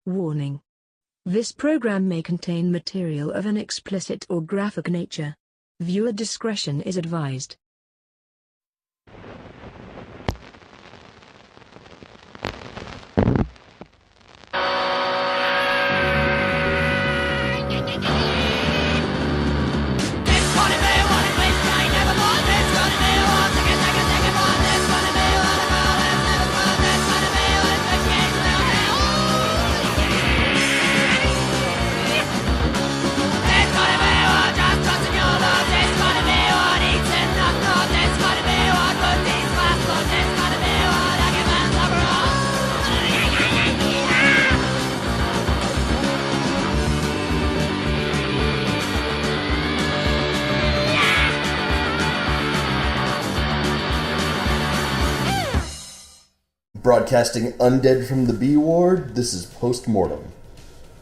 Warning. This program may contain material of an explicit or graphic nature. Viewer discretion is advised. Broadcasting undead from the B ward, this is Mortem.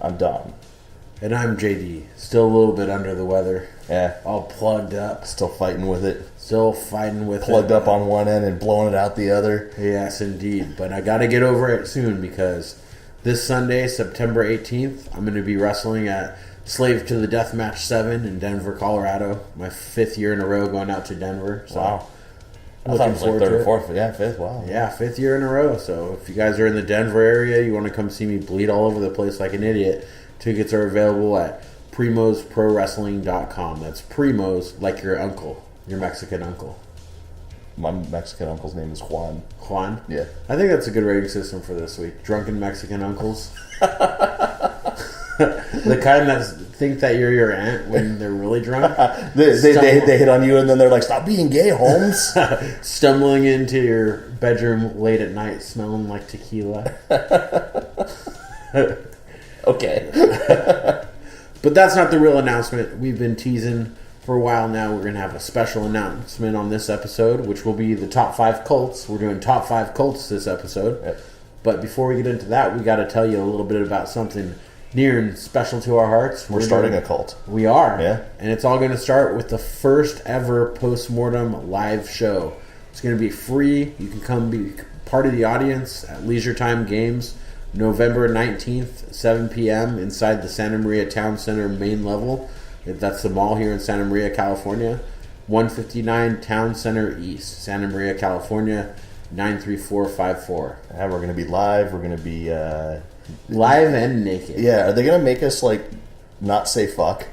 I'm Dom. And I'm JD. Still a little bit under the weather. Yeah. All plugged up. Still fighting with it. Plugged up on one end and blowing it out the other. Yes, indeed. But I got to get over it soon because this Sunday, September 18th, I'm going to be wrestling at Slave to the Deathmatch 7 in Denver, Colorado. My 5th year in a row going out to Denver. So wow. I thought it was like third or fourth. Yeah, fifth. Wow. Yeah, 5th year in a row. So if you guys are in the Denver area, you want to come see me bleed all over the place like an idiot, tickets are available at primosprowrestling.com. That's Primos, like your uncle, your Mexican uncle. My Mexican uncle's name is Juan. Juan? Yeah. I think that's a good rating system for this week. Drunken Mexican uncles. The kind that think that you're your aunt when they're really drunk. they hit on you and then they're like, "Stop being gay, Holmes." Stumbling into your bedroom late at night smelling like tequila. Okay. But that's not the real announcement. We've been teasing for a while now. We're going to have a special announcement on this episode, which will be the top 5 cults. We're doing top 5 cults this episode. Yep. But before we get into that, we got to tell you a little bit about something near and special to our hearts. We're starting a cult. We are. Yeah. And it's all going to start with the first ever Postmortem live show. It's going to be free. You can come be part of the audience at Leisure Time Games, November 19th, 7 p.m. inside the Santa Maria Town Center main level. That's the mall here in Santa Maria, California. 159 Town Center East, Santa Maria, California, 93454. And we're going to be live. We're going to be... live and naked. Yeah, are they gonna make us like not say fuck?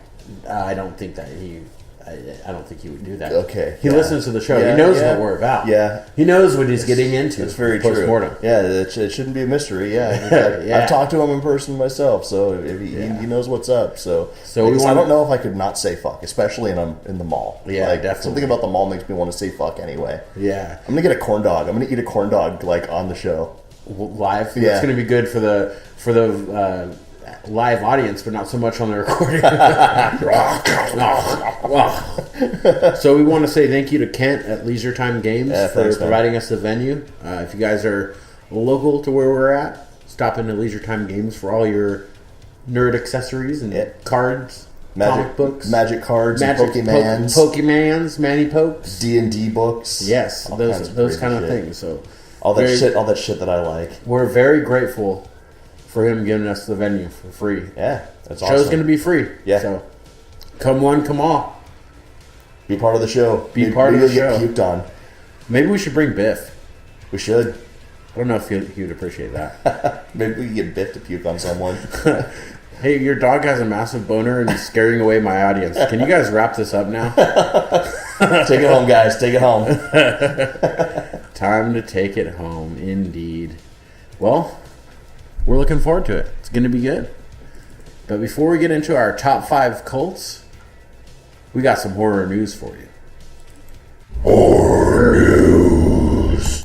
I don't think that I don't think he would do that. Okay, he listens to the show. Yeah, he knows what we're about. Yeah, he knows what he's getting into. It's very Postmortem. True. Yeah, it shouldn't be a mystery. Yeah, yeah. I've talked to him in person myself, so he knows what's up. So I don't know if I could not say fuck, especially in the mall. Yeah, like, definitely. Something about the mall makes me want to say fuck anyway. Yeah, I'm gonna get a corn dog. I'm gonna eat a corn dog like on the show. Live. Yeah. It's going to be good for the live audience, but not so much on the recording. So we want to say thank you to Kent at Leisure Time Games for providing us the venue. If you guys are local to where we're at, stop into Leisure Time Games for all your nerd accessories and cards, comic books, magic cards, and Pokemans, Manny Pokes, D&D books. Yes, those kind of things. So. All that shit that I like. We're very grateful for him giving us the venue for free. Yeah, that's awesome. Show's going to be free. Yeah. So, come one, come all. Be part of the show. Be part of the show. Get puked on. Maybe we should bring Biff. We should. I don't know if he would appreciate that. Maybe we can get Biff to puke on someone. Hey, your dog has a massive boner and he's scaring away my audience. Can you guys wrap this up now? Take it home, guys. Take it home. Time to take it home, indeed. Well, we're looking forward to it. It's going to be good. But before we get into our top 5 cults, we got some horror news for you. Horror news.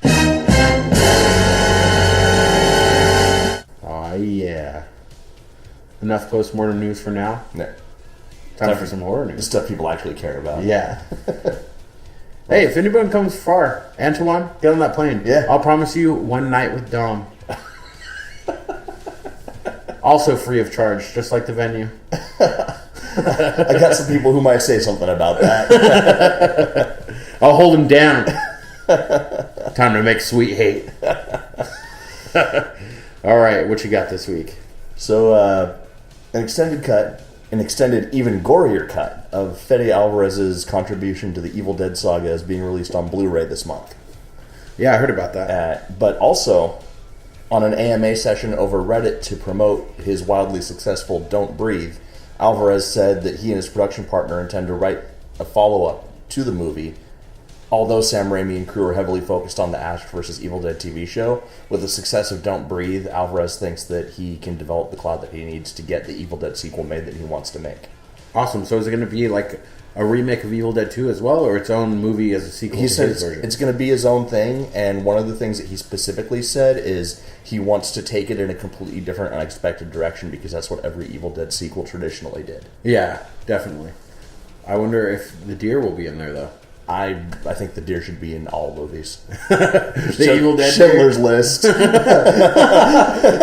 Oh, yeah. Enough postmortem news for now? No. Time for some horror news. Stuff people actually care about. Yeah. Hey, if anyone comes far, Antoine, get on that plane. Yeah. I'll promise you one night with Dom. Also free of charge, just like the venue. I got some people who might say something about that. I'll hold him down. Time to make sweet hate. All right, what you got this week? So, an extended, even gorier cut of Fede Alvarez's contribution to the Evil Dead saga is being released on Blu-ray this month. Yeah, I heard about that. But also, on an AMA session over Reddit to promote his wildly successful Don't Breathe, Alvarez said that he and his production partner intend to write a follow-up to the movie. Although Sam Raimi and crew are heavily focused on the Ash vs. Evil Dead TV show, with the success of Don't Breathe, Alvarez thinks that he can develop the clout that he needs to get the Evil Dead sequel made that he wants to make. Awesome. So is it going to be like a remake of Evil Dead 2 as well, or its own movie as a sequel to his version? It's going to be his own thing, and one of the things that he specifically said is he wants to take it in a completely different, unexpected direction, because that's what every Evil Dead sequel traditionally did. Yeah, definitely. I wonder if the deer will be in there, though. I think the deer should be in all movies. The Evil Dead Schindler's List.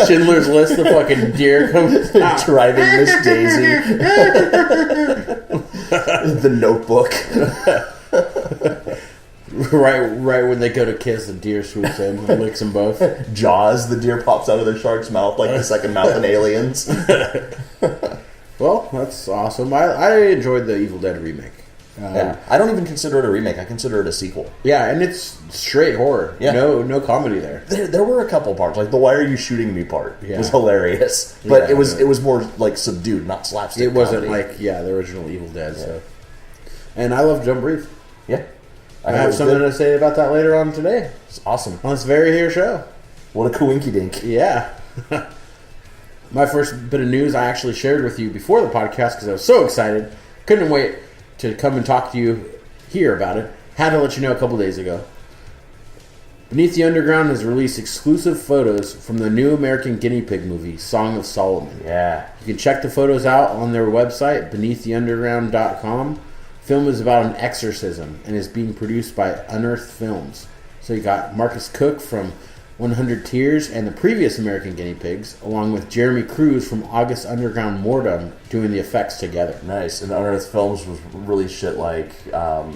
Schindler's List, the fucking deer comes driving Miss Daisy. The Notebook. Right when they go to kiss, the deer swoops in and licks them both. Jaws, the deer pops out of the shark's mouth like the second mouth in Aliens. Well, that's awesome. I enjoyed the Evil Dead remake. Yeah. I don't even consider it a remake. I consider it a sequel. Yeah, and it's straight horror. Yeah. No comedy there. There were a couple parts, like the "Why are you shooting me" part was hilarious, but yeah, it was more like subdued, not slapstick. It wasn't comedy. like the original Evil Dead. Yeah. So, and I love Don't Breathe. Yeah, I have something to say about that later on today. It's awesome on this very here show. What a coinky dink! Yeah. My first bit of news I actually shared with you before the podcast because I was so excited, couldn't wait to come and talk to you here about it. Had to let you know a couple days ago. Beneath the Underground has released exclusive photos from the new American guinea pig movie, Song of Solomon. Yeah. You can check the photos out on their website, beneaththeunderground.com. Film is about an exorcism and is being produced by Unearthed Films. So you got Marcus Cook from 100 Tears and the previous American Guinea Pigs, along with Jeremy Cruz from August Underground Mortem, doing the effects together. Nice. And Unearthed Films was really shit like the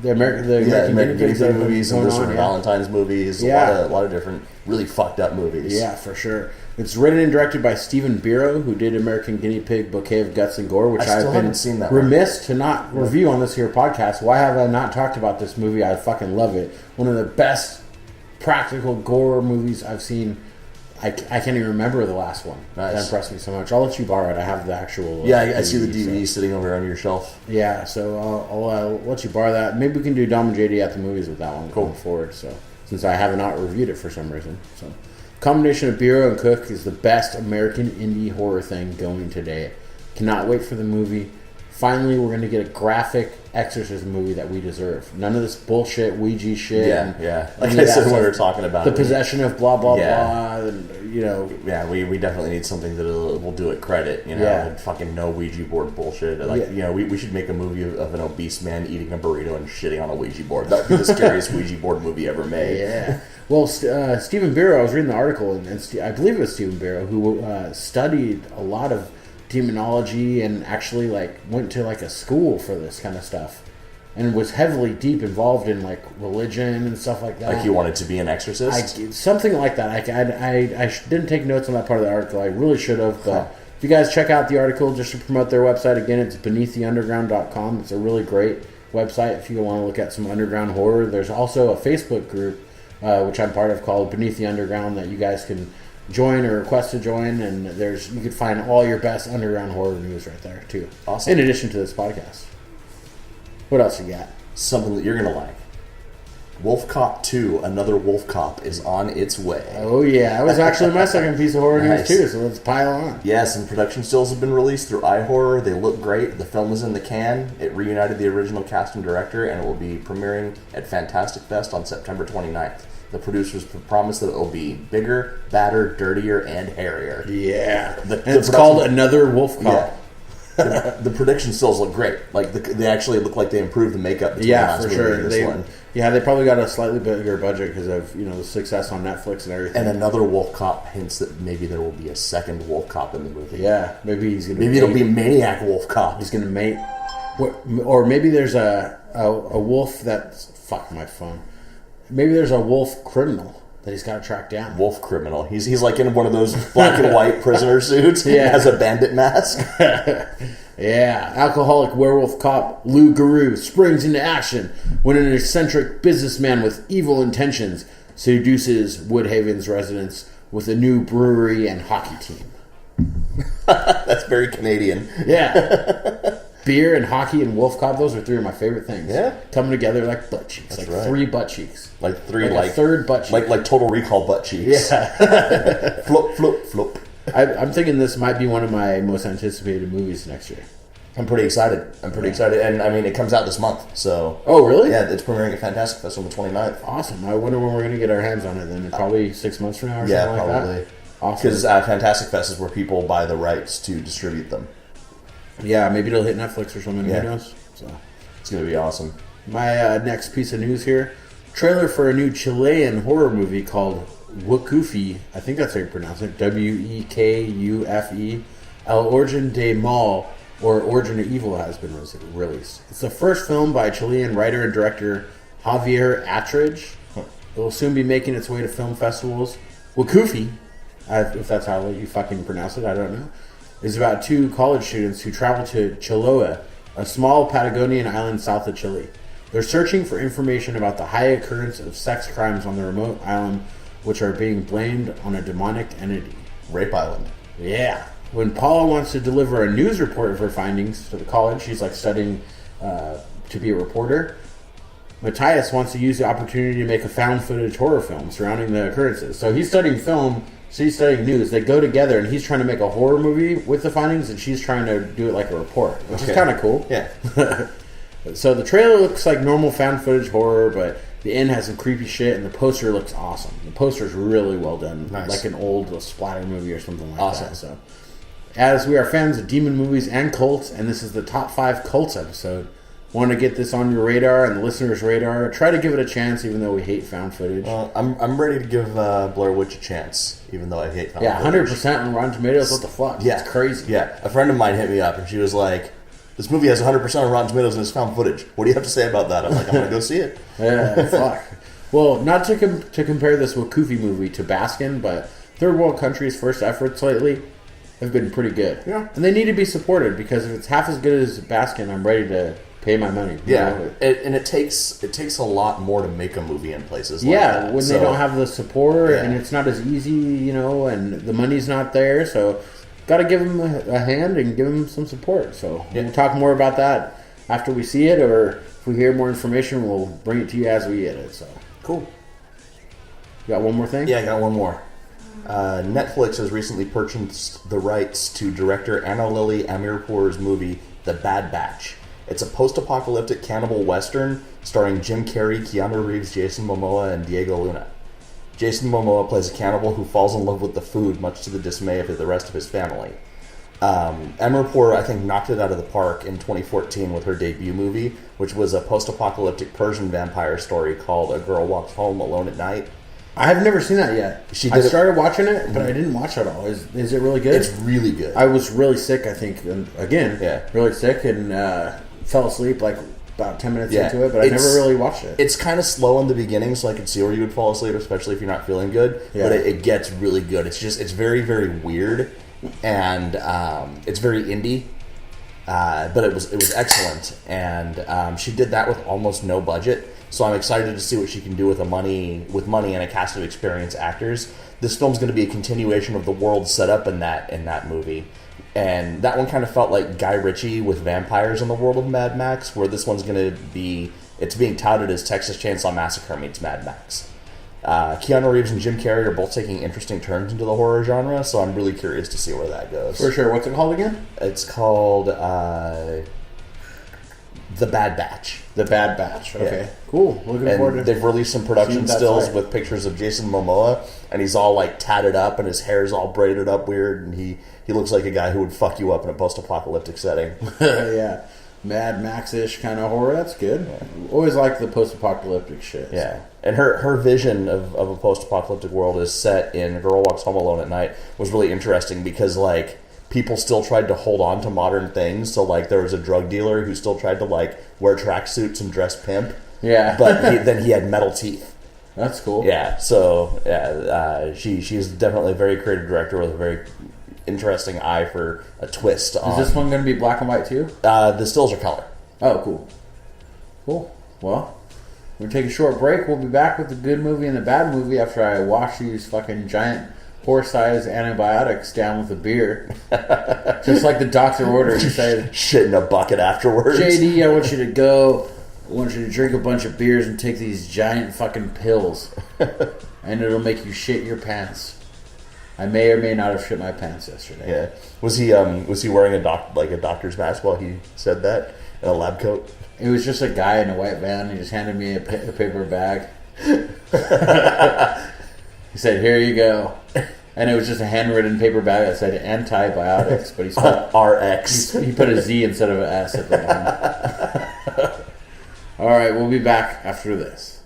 American Guinea Pigs movies and the Valentine's movies. Yeah. A lot of different really fucked up movies. Yeah, for sure. It's written and directed by Stephen Biro, who did American Guinea Pig, Bouquet of Guts and Gore, which I've been remiss to not review on this here podcast. Why have I not talked about this movie? I fucking love it. One of the best practical gore movies I've seen. I can't even remember the last one. Nice. That impressed me so much. I'll let you borrow it. I have the actual I see the DVD sitting over on your shelf. Yeah, so I'll let you borrow that. Maybe we can do Dom and JD at the movies with that one going forward. So since I have not reviewed it for some reason. So combination of Bureau and Cook is the best American indie horror thing going today. Cannot wait for the movie. Finally, we're going to get a graphic exorcism movie that we deserve. None of this bullshit Ouija shit. Yeah. Like I said when we were talking about the possession of blah blah blah. And, Yeah, we definitely need something that will do it credit. And fucking no Ouija board bullshit. Like we should make a movie of an obese man eating a burrito and shitting on a Ouija board. That would be the scariest Ouija board movie ever made. Yeah. Well, Stephen Biro, I was reading the article, and I believe it was Stephen Biro who studied a lot of demonology and actually went to a school for this kind of stuff and was heavily deep involved in religion and stuff like that. Like he wanted to be an exorcist? Something like that. I didn't take notes on that part of the article. I really should have, but if you guys check out the article just to promote their website again, it's beneaththeunderground.com. It's a really great website if you want to look at some underground horror. There's also a Facebook group which I'm part of called Beneath the Underground that you guys can join or request to join, and you can find all your best underground horror news right there too. Awesome. In addition to this podcast. What else you got? Something that you're gonna like. Wolf Cop 2, Another Wolf Cop, is on its way. Oh yeah, that was actually my second piece of horror news too, so let's pile on. Yes, and production stills have been released through iHorror. They look great. The film is in the can. It reunited the original cast and director, and it will be premiering at Fantastic Fest on September 29th. The producers promised that it will be bigger, badder, dirtier, and hairier. Yeah. It's called Another Wolf Cop. Yeah. The prediction stills look great. They actually look like they improved the makeup between last movie and this one. Yeah, they probably got a slightly bigger budget because of the success on Netflix and everything. And Another Wolf Cop hints that maybe there will be a second Wolf Cop in the movie. Yeah, maybe he's gonna. Maybe it'll be Maniac Wolf Cop. He's gonna mate, or maybe there's a wolf that's fuck my phone. Maybe there's a wolf criminal that he's got to track down. Wolf criminal. He's like in one of those black and white prisoner suits. He has a bandit mask. Yeah. Alcoholic werewolf cop Lou Garou springs into action when an eccentric businessman with evil intentions seduces Woodhaven's residents with a new brewery and hockey team. That's very Canadian. Yeah. Beer and hockey and wolf cop, those are three of my favorite things. Yeah. Coming together like butt cheeks. That's like right. 3 butt cheeks. Like 3, like a third butt cheek. Like Total Recall butt cheeks. Yeah. Flop, flop, flop. I'm thinking this might be one of my most anticipated movies next year. I'm pretty excited. And I mean, it comes out this month, so... Oh, really? Yeah, it's premiering at Fantastic Fest on the 29th. Awesome. I wonder when we're going to get our hands on it then. Probably 6 months from now or something like probably. that? Awesome. Because Fantastic Fest is where people buy the rights to distribute them. Yeah, maybe it'll hit Netflix or something. Yeah. Who knows? So it's going to be awesome. My next piece of news here. Trailer for a new Chilean horror movie called Wekufe. I think that's how you pronounce it. Wekufe. El Origen de Mal, or Origin of Evil, has been released. It's the first film by Chilean writer and director Javier Attridge. It will soon be making its way to film festivals. Wekufe, if that's how you fucking pronounce it, I don't know, is about 2 college students who travel to Chiloé, a small Patagonian island south of Chile. They're searching for information about the high occurrence of sex crimes on the remote island, which are being blamed on a demonic entity. Rape Island. Yeah. When Paula wants to deliver a news report of her findings to the college, she's like studying to be a reporter. Matthias wants to use the opportunity to make a found footage horror film surrounding the occurrences. So he's studying film, she's studying news. They go together, and he's trying to make a horror movie with the findings, and she's trying to do it like a report, which is kind of cool. Yeah. So the trailer looks like normal found footage horror, but the end has some creepy shit, and the poster looks awesome. The poster's really well done, nice. Like an old splatter movie or something like awesome. that. So, as we are fans of demon movies and cults, and this is the top 5 cults episode, want to get this on your radar and the listeners' radar. Try to give it a chance, even though we hate found footage. I'm ready to give Blair Witch a chance, even though I hate found footage. 100% on Rotten Tomatoes. What the fuck? Yeah, it's crazy. Yeah, a friend of mine hit me up, and she was like, "This movie has 100% on Rotten Tomatoes and it's found footage. What do you have to say about that?" I'm like, "I'm gonna go see it." Yeah, fuck. Well, not to compare this Wekufe movie to Baskin, but third world countries' first efforts lately have been pretty good. Yeah. And they need to be supported, because if it's half as good as Baskin, I'm ready to pay my money. Yeah, and it takes a lot more to make a movie in places like that. that. When they don't have the support, and it's not as easy, and the money's not there, so got to give them a hand and give them some support. So we'll talk more about that after we see it, or if we hear more information, we'll bring it to you as we get it. So cool. You got one more thing? Yeah, I got one more. Netflix has recently purchased the rights to director Anna Lily Amirpour's movie The Bad Batch. It's a post-apocalyptic cannibal western starring Jim Carrey, Keanu Reeves, Jason Momoa, and Diego Luna. Jason Momoa plays a cannibal who falls in love with the food, much to the dismay of the rest of his family. Amirpour, I think, knocked it out of the park in 2014 with her debut movie, which was a post-apocalyptic Persian vampire story called A Girl Walks Home Alone at Night. I have never seen that yet. I started watching it, but I didn't watch it all. Is it really good? It's really good. I was really sick, I think, really sick, and fell asleep like about 10 minutes into it, but I never really watched it. It's kind of slow in the beginning, so I could see where you would fall asleep, especially if you're not feeling good, but it gets really good. It's very, very weird, and it's very indie, but it was excellent, and she did that with almost no budget. So I'm excited to see what she can do with money and a cast of experienced actors. This film's going to be a continuation of the world set up in that movie, and that one kind of felt like Guy Ritchie with vampires in the world of Mad Max, where this one's going to be. It's being touted as Texas Chainsaw Massacre meets Mad Max. Keanu Reeves and Jim Carrey are both taking interesting turns into the horror genre, so I'm really curious to see where that goes. For sure. What's it called again? It's called The Bad Batch. The Bad Batch. Okay. Yeah. Cool. Looking forward to it. They've released some production stills with pictures of Jason Momoa, and he's all like tatted up and his hair's all braided up weird, and he looks like a guy who would fuck you up in a post-apocalyptic setting. Yeah. Mad Max-ish kind of horror. That's good. Yeah. Always like the post-apocalyptic shit. Yeah. So. And her vision of a post-apocalyptic world is set in A Girl Walks Home Alone at Night was really interesting because, like, people still tried to hold on to modern things. So, like, there was a drug dealer who still tried to, like, wear tracksuits and dress pimp. Yeah. But then he had metal teeth. That's cool. Yeah, so she's definitely a very creative director with a very interesting eye for a twist. Is this one going to be black and white too? The stills are color. Oh, cool. Cool. Well, we're going to take a short break. We'll be back with the good movie and the bad movie after I wash these fucking giant horse-sized antibiotics down with a beer. Just like the doctor ordered. He said, shit in a bucket afterwards. JD, I want you to go. I want you to drink a bunch of beers and take these giant fucking pills. And it'll make you shit your pants. I may or may not have shit my pants yesterday. Yeah. Was he wearing a doctor's mask while he said that? In a lab coat? It was just a guy in a white van. He just handed me a paper bag. He said, "Here you go." And it was just a handwritten paper bag that said antibiotics, but he spelled RX. He put a Z instead of an S at the bottom. All right, we'll be back after this.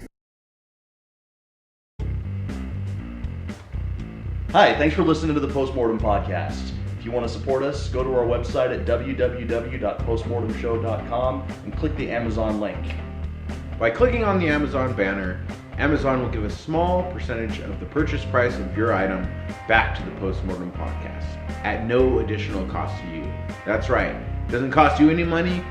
Hi, thanks for listening to the Postmortem Podcast. If you want to support us, go to our website at www.postmortemshow.com and click the Amazon link. By clicking on the Amazon banner, Amazon will give a small percentage of the purchase price of your item back to the Postmortem Podcast at no additional cost to you. That's right. It doesn't cost you any money.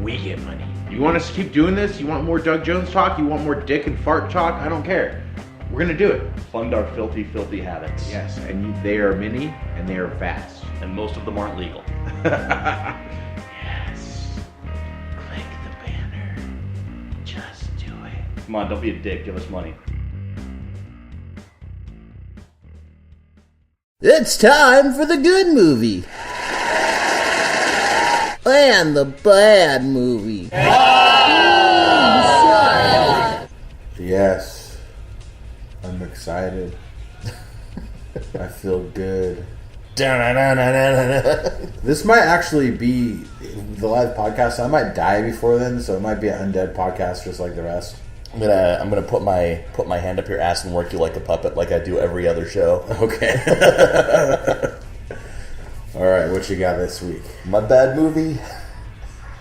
We get money. You want us to keep doing this? You want more Doug Jones talk? You want more dick and fart talk? I don't care. We're going to do it. Fund our filthy, filthy habits. Yes, and they are many and they are fast. And most of them aren't legal. Yes. Click the banner. Just do it. Come on, don't be a dick. Give us money. It's time for the good movie. And the bad movie. Yes. I'm excited. I feel good. This might actually be the live podcast. I might die before then, so it might be an undead podcast just like the rest. I'm gonna put my hand up your ass and work you like a puppet, like I do every other show. Okay. All right, what you got this week? My bad movie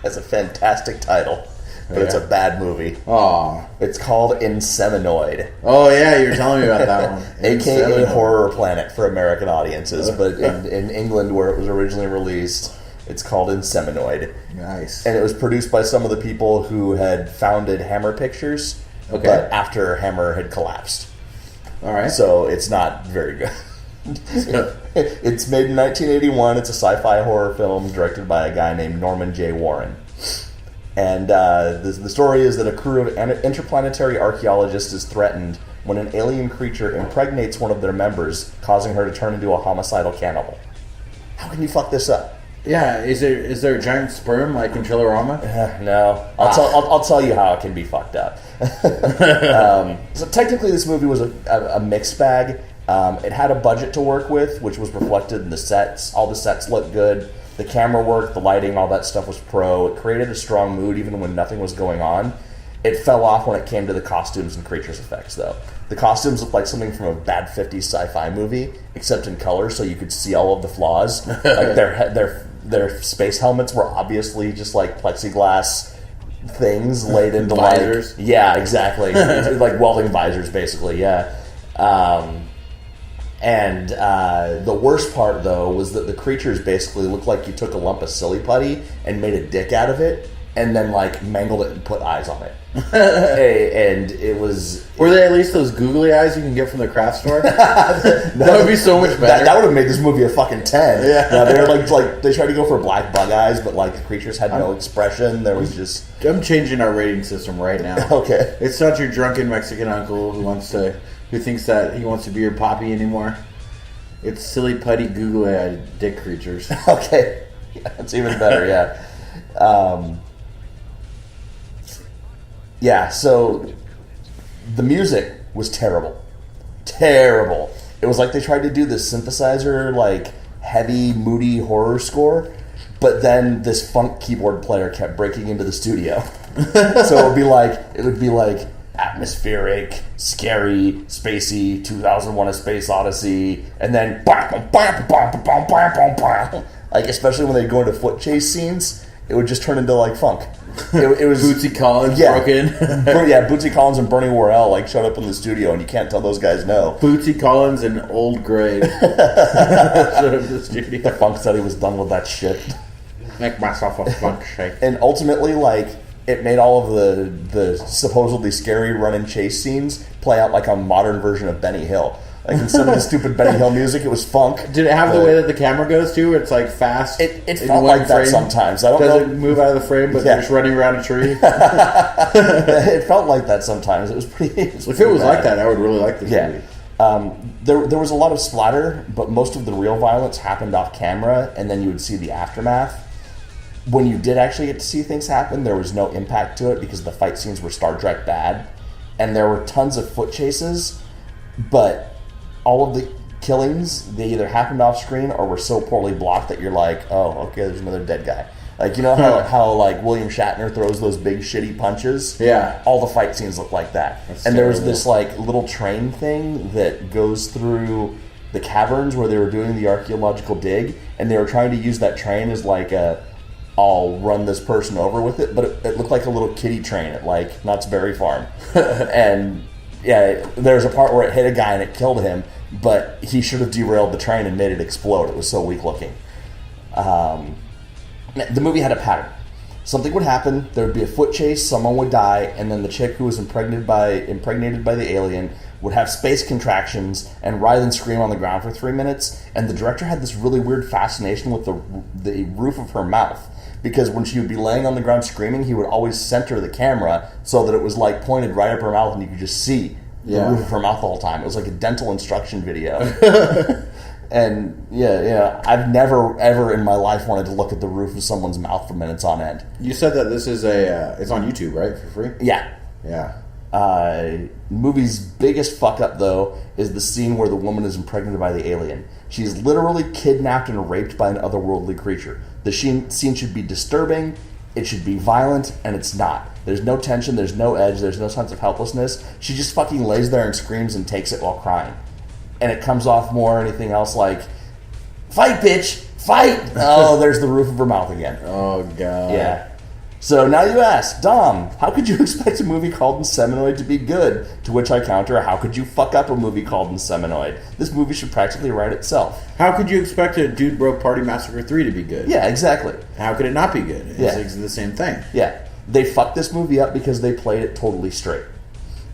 has a fantastic title, but it's a bad movie. Aw. It's called Inseminoid. Oh yeah, you were telling me about that one. AKA Horror Planet for American audiences, but in England where it was originally released, it's called Inseminoid. Nice. And it was produced by some of the people who had founded Hammer Pictures, but after Hammer had collapsed. All right. So it's not very good. It's made in 1981. It's a sci-fi horror film directed by a guy named Norman J. Warren. And the story is that a crew of interplanetary archaeologists is threatened when an alien creature impregnates one of their members, causing her to turn into a homicidal cannibal. How can you fuck this up? Yeah, is there a giant sperm like in Chillerama? No. I'll tell you how it can be fucked up. So technically this movie was a mixed bag. It had a budget to work with, which was reflected in the sets. All the sets looked good. The camera work, the lighting, all that stuff was pro. It created a strong mood even when nothing was going on. It fell off when it came to the costumes and creatures effects, though. The costumes looked like something from a bad 50s sci-fi movie, except in color, so you could see all of the flaws. Like their space helmets were obviously just like plexiglass things laid into visors. Like, yeah, exactly. It's like welding visors, basically. Yeah. And the worst part, though, was that the creatures basically looked like you took a lump of silly putty and made a dick out of it, and then like mangled it and put eyes on it. And it was. Were they at least those googly eyes you can get from the craft store? That would be so much better. That would have made this movie a fucking 10. Yeah, they were like they tried to go for black bug eyes, but like the creatures had no expression. There was just. I'm changing our rating system right now. Okay, it's not your drunken Mexican uncle who thinks that he wants to be your poppy anymore. It's silly putty googly-eyed dick creatures. Okay, yeah, that's even better. Yeah. Yeah, so the music was terrible. Terrible. It was like they tried to do this synthesizer, like, heavy, moody horror score, but then this funk keyboard player kept breaking into the studio. So it would be like atmospheric, scary, spacey, 2001: A Space Odyssey, and then like, especially when they'd go into foot chase scenes, it would just turn into like funk. It was Bootsy Collins broke in. Yeah, Bootsy Collins and Bernie Worrell like showed up in the studio, and you can't tell those guys no. Bootsy Collins and Old Grade showed up in the studio. The Funk said he was done with that shit. Make myself a funk shake. And ultimately, like, it made all of the supposedly scary run and chase scenes play out like a modern version of Benny Hill. Like, instead of the stupid Benny Hill music, it was funk. Did it have the way that the camera goes, too? Where it's, like, fast? It felt like that sometimes. I don't know. Does it move out of the frame, but they're just running around a tree? It felt like that sometimes. It was pretty... If it was like that, I would really like this movie. There was a lot of splatter, but most of the real violence happened off camera, and then you would see the aftermath. When you did actually get to see things happen, there was no impact to it because the fight scenes were Star Trek bad, and there were tons of foot chases, but all of the killings, they either happened off screen or were so poorly blocked that you're like, oh, okay, there's another dead guy. Like, you know how like William Shatner throws those big shitty punches? Yeah. All the fight scenes look like that. And there was this like little train thing that goes through the caverns where they were doing the archaeological dig, and they were trying to use that train as like a, I'll run this person over with it, but it looked like a little kiddie train at like Knott's Berry Farm. And yeah, there's a part where it hit a guy and it killed him, but he should have derailed the train and made it explode. It was so weak looking. The movie had a pattern. Something would happen, there would be a foot chase, someone would die, and then the chick who was impregnated by the alien would have space contractions and writhe and scream on the ground for 3 minutes. And the director had this really weird fascination with the roof of her mouth, because when she would be laying on the ground screaming, he would always center the camera so that it was like pointed right up her mouth and you could just see the roof of her mouth the whole time. It was like a dental instruction video. And yeah, I've never ever in my life wanted to look at the roof of someone's mouth for minutes on end. You said that this is it's on YouTube, right, for free? Yeah. Movie's biggest fuck up though is the scene where the woman is impregnated by the alien. She's literally kidnapped and raped by an otherworldly creature. The scene should be disturbing, it should be violent, and it's not. There's no tension, there's no edge, there's no sense of helplessness. She just fucking lays there and screams and takes it while crying. And it comes off more anything else like, fight, bitch! Fight! Oh, there's the roof of her mouth again. Oh, God. Yeah. So now you ask, Dom, how could you expect a movie called Inseminoid to be good? To which I counter, how could you fuck up a movie called Inseminoid? This movie should practically write itself. How could you expect a Dude Broke Party Massacre 3 to be good? Yeah, exactly. How could it not be good? It's the same thing. Yeah. They fucked this movie up because they played it totally straight.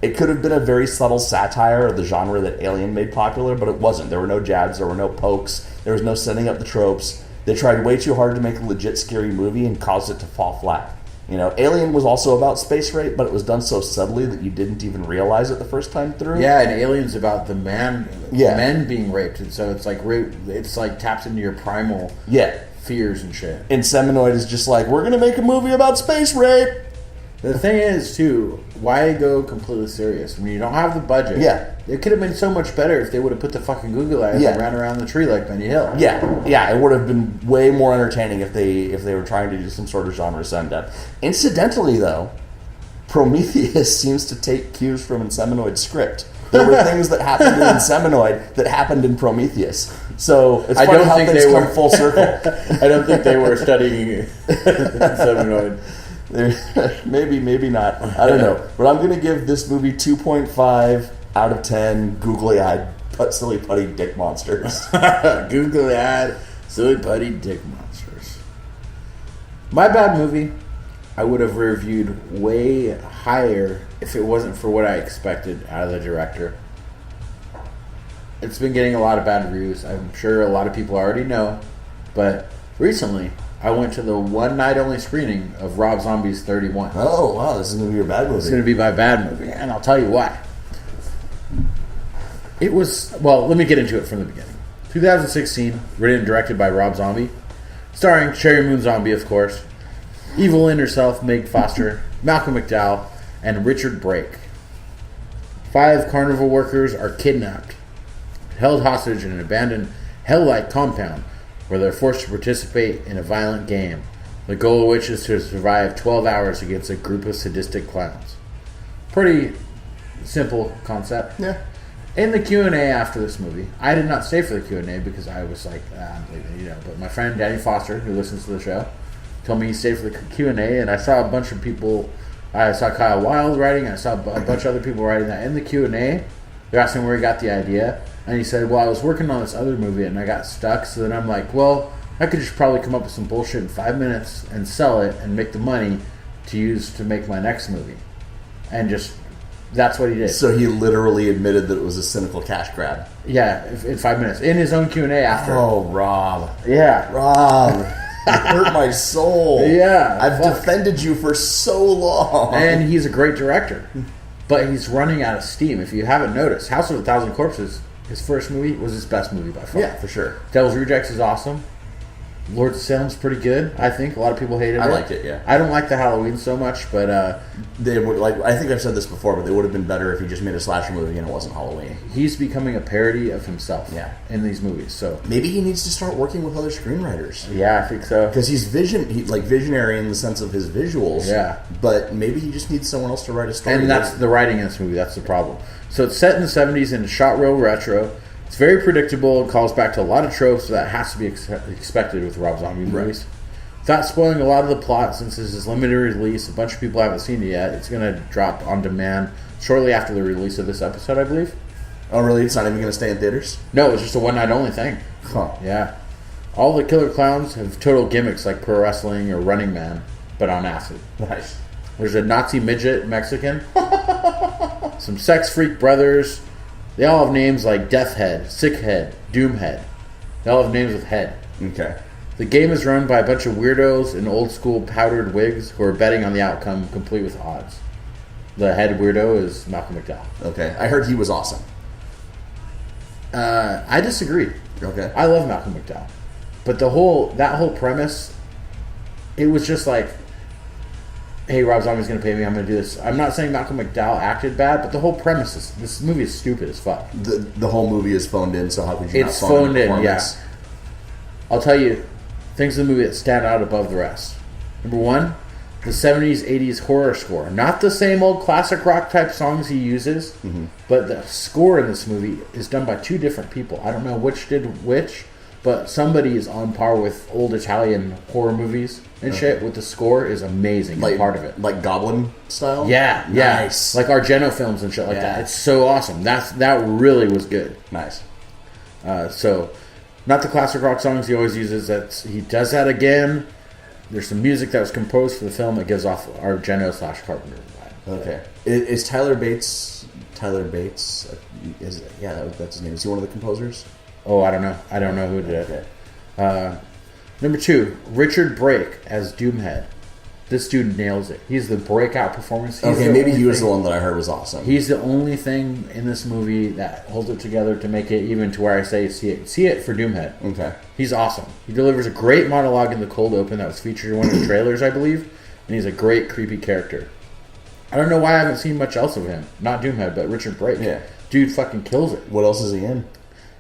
It could have been a very subtle satire of the genre that Alien made popular, but it wasn't. There were no jabs, there were no pokes, there was no setting up the tropes. They tried way too hard to make a legit scary movie and caused it to fall flat. You know, Alien was also about space rape, but it was done so subtly that you didn't even realize it the first time through. Yeah, and Alien's about the men being raped, and so it's like taps into your primal fears and shit. Inseminoid is just like, we're gonna make a movie about space rape. The thing is, too, why go completely serious when you don't have the budget? Yeah. It could have been so much better if they would have put the fucking Googly-Eyed and ran around the tree like Benny Hill. Yeah, it would have been way more entertaining if they were trying to do some sort of genre send-up. Incidentally, though, Prometheus seems to take cues from Inseminoid's script. There were things that happened in Inseminoid that happened in Prometheus. So it's funny how things come full circle. I don't think they were studying Inseminoid. Maybe not. I don't know. But I'm going to give this movie 2.5 out of 10 googly-eyed silly putty dick monsters. Googly-eyed silly putty dick monsters. My bad movie, I would have reviewed way higher if it wasn't for what I expected out of the director. It's been getting a lot of bad reviews. I'm sure a lot of people already know. But recently, I went to the one-night-only screening of Rob Zombie's 31. Oh, wow, this is going to be your bad movie. It's going to be my bad movie, and I'll tell you why. It was, well, let me get into it from the beginning. 2016, written and directed by Rob Zombie, starring Cherry Moon Zombie, of course, Evil Lynn herself, Meg Foster, Malcolm McDowell, and Richard Brake. 5 carnival workers are kidnapped, held hostage in an abandoned hell-like compound where they're forced to participate in a violent game, the goal of which is to survive 12 hours against a group of sadistic clowns. Pretty simple concept. Yeah. In the Q&A after this movie, I did not stay for the Q&A because I was like, I'm leaving, but my friend Danny Foster, who listens to the show, told me he stayed for the Q&A, and I saw a bunch of people. I saw Kyle Wilde writing. I saw a bunch of other people writing that. In the Q&A, they're asking where he got the idea. And he said, well, I was working on this other movie, and I got stuck. So then I'm like, well, I could just probably come up with some bullshit in 5 minutes and sell it and make the money to use to make my next movie. And just, that's what he did. So he literally admitted that it was a cynical cash grab. Yeah, in 5 minutes. In his own Q&A after. Oh, Rob. Yeah. Rob. You hurt my soul. Yeah. I've defended you for so long. And he's a great director. But he's running out of steam. If you haven't noticed, House of a Thousand Corpses, his first movie, was his best movie by far. Yeah, for sure. Devil's Rejects is awesome. Lords of Salem's pretty good, I think. A lot of people hated it. I liked it, yeah. I don't like the Halloween so much, but they would, like, I think I've said this before, but it would have been better if he just made a slasher movie and it wasn't Halloween. he's becoming a parody of himself in these movies. So maybe he needs to start working with other screenwriters. yeah, I think so. Because he's visionary in the sense of his visuals. Yeah. But maybe he just needs someone else to write a story. And that's the writing in this movie. That's the problem. So it's set in the 70s and it's shot real retro. It's very predictable and calls back to a lot of tropes that has to be expected with Rob Zombie movies. Without spoiling a lot of the plot, since this is limited release, a bunch of people haven't seen it yet. It's going to drop on demand shortly after the release of this episode, I believe. Oh, really? It's not even going to stay in theaters? No, it's just a one-night only thing. Huh. Yeah. All the killer clowns have total gimmicks like pro wrestling or Running Man, but on acid. Nice. There's a Nazi midget Mexican. Some sex freak brothers. They all have names like Death Head, Sick Head, Doom Head. They all have names with head. Okay. The game is run by a bunch of weirdos in old school powdered wigs who are betting on the outcome complete with odds. The head weirdo is Malcolm McDowell. Okay. I heard he was awesome. I disagree. Okay. I love Malcolm McDowell. But that whole premise, it was just like, hey, Rob Zombie's going to pay me, I'm going to do this. I'm not saying Malcolm McDowell acted bad, but the whole premise is, this movie is stupid as fuck. The whole movie is phoned in, so how could you It's not phone phoned in? Yeah. I'll tell you, things in the movie that stand out above the rest. Number one, the 70s, 80s horror score. Not the same old classic rock type songs he uses, but the score in this movie is done by two different people. I don't know which did which, but somebody is on par with old Italian horror movies and shit. With the score is amazing. Like part of it, like Goblin style. yeah, Nice. like Argento films and shit like that. It's so awesome. That really was good. Nice. So, not the classic rock songs he always uses. He does that again. There's some music that was composed for the film that gives off Argento / Carpenter vibe. Okay. Is Tyler Bates? That's his name. Is he one of the composers? Oh, I don't know. I don't know who did it. Okay. Number two, Richard Brake as Doomhead. This dude nails it. He's the breakout performance. Okay, maybe he was the one that I heard was awesome. He's the only thing in this movie that holds it together to make it even to where I say see it. See it for Doomhead. Okay. He's awesome. He delivers a great monologue in the cold open that was featured in one of the trailers, I believe. And he's a great creepy character. I don't know why I haven't seen much else of him. Not Doomhead, but Richard Brake. Yeah. Dude fucking kills it. What else is he in?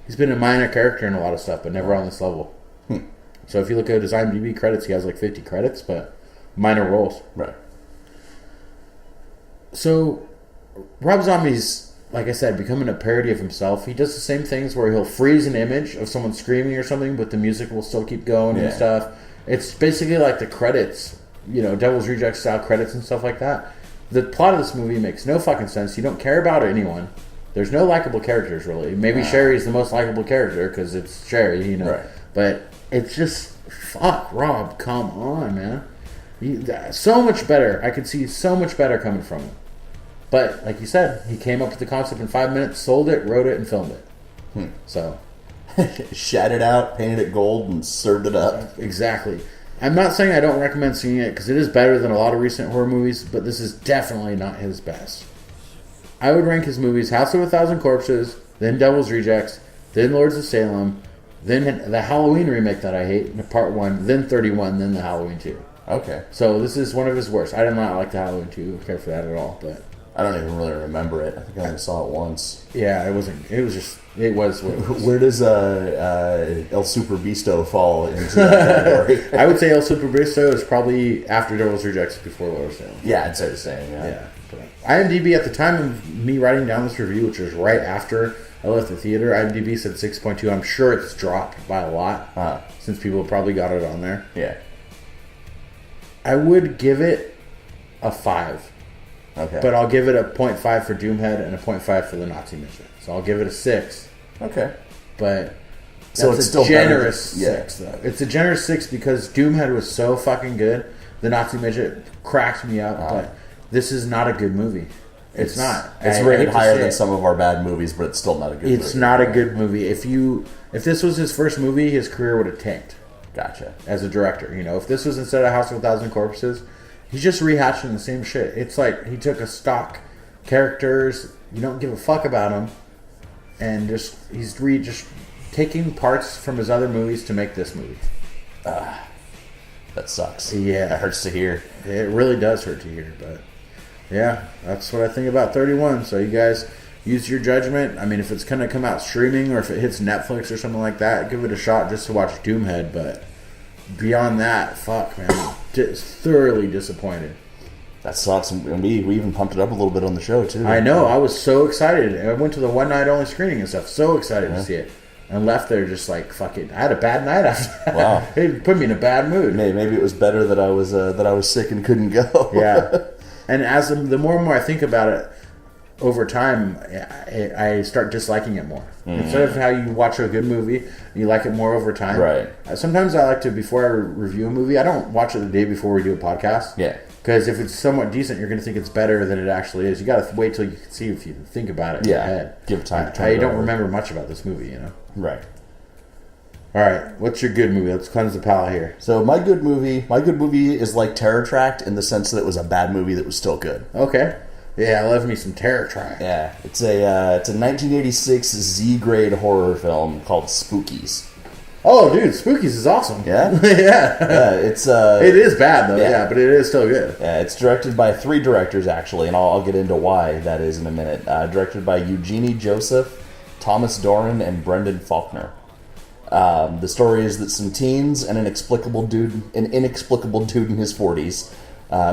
He's been a minor character in a lot of stuff, but never on this level. So if you look at his IMDb credits, he has like 50 credits, but minor roles. Right. So Rob Zombie's, like I said, becoming a parody of himself. He does the same things where he'll freeze an image of someone screaming or something, but the music will still keep going and stuff. It's basically like the credits, Devil's Rejects style credits and stuff like that. The plot of this movie makes no fucking sense. You don't care about anyone. There's no likable characters, really. Maybe Sherry's the most likable character because it's Sherry, Right. But it's just, fuck, Rob, come on, man. So much better. I could see so much better coming from him. But, like you said, he came up with the concept in 5 minutes, sold it, wrote it, and filmed it. So. Shat it out, painted it gold, and served it up. Exactly. I'm not saying I don't recommend seeing it because it is better than a lot of recent horror movies, but this is definitely not his best. I would rank his movies House of a Thousand Corpses, then Devil's Rejects, then Lords of Salem, then the Halloween remake that I hate, Part 1, then 31, then the Halloween 2. Okay. So this is one of his worst. I did not like the Halloween 2, care for that at all, but I don't even really remember it. I think I only saw it once. yeah, it was Where does El Super Bisto fall into that category? I would say El Super Bisto is probably after Devil's Rejects, before Lords of Salem. Yeah, I'd say the same. Yeah. IMDb at the time of me writing down this review, which was right after I left the theater, IMDb said 6.2. I'm sure it's dropped by a lot since people probably got it on there. Yeah. I would give it a 5. Okay. But I'll give it a 0.5 for Doomhead and a 0.5 for the Nazi midget. So I'll give it a 6. Okay. But so that's it's still generous 6,6, though. It's a generous 6 because Doomhead was so fucking good. The Nazi midget cracked me up, but this is not a good movie. It's not. It's rated higher than some of our bad movies, but it's still not a good movie. It's not a good movie. If this was his first movie, his career would have tanked. Gotcha. As a director, if this was instead of House of a Thousand Corpses, he's just rehashing the same shit. It's like he took a stock characters, you don't give a fuck about them, and he's just taking parts from his other movies to make this movie. That sucks. Yeah. That hurts to hear. It really does hurt to hear, but yeah, that's what I think about 31. So you guys use your judgment. I mean, if it's going to come out streaming or if it hits Netflix or something like that, give it a shot just to watch Doomhead. But beyond that, fuck, man. Just thoroughly disappointed. That sucks. And we even pumped it up a little bit on the show, too. I know. I was so excited. I went to the one night only screening and stuff. So excited to see it. And left there just like, fuck it. I had a bad night after that. Wow. It put me in a bad mood. Maybe it was better that I was sick and couldn't go. Yeah. And as the more and more I think about it, over time, I start disliking it more. Mm-hmm. Instead of how you watch a good movie, you like it more over time. Right. Sometimes I like to, before I review a movie, I don't watch it the day before we do a podcast. Yeah. Because if it's somewhat decent, you're going to think it's better than it actually is. You got to wait till you can see if you think about it in your head. Give it time. I don't remember much about this movie, Right. All right. What's your good movie? Let's cleanse the palate here. So my good movie is like Terror Tract in the sense that it was a bad movie that was still good. Okay. Yeah, I love me some Terror Tract. Yeah, it's a 1986 Z-grade horror film called Spookies. Oh, dude, Spookies is awesome. Yeah, yeah. It's it is bad though. Yeah, but it is still good. Yeah, it's directed by 3 directors actually, and I'll get into why that is in a minute. Directed by Eugenie Joseph, Thomas Doran, and Brendan Faulkner. The story is that some teens and an inexplicable dude in his 40s.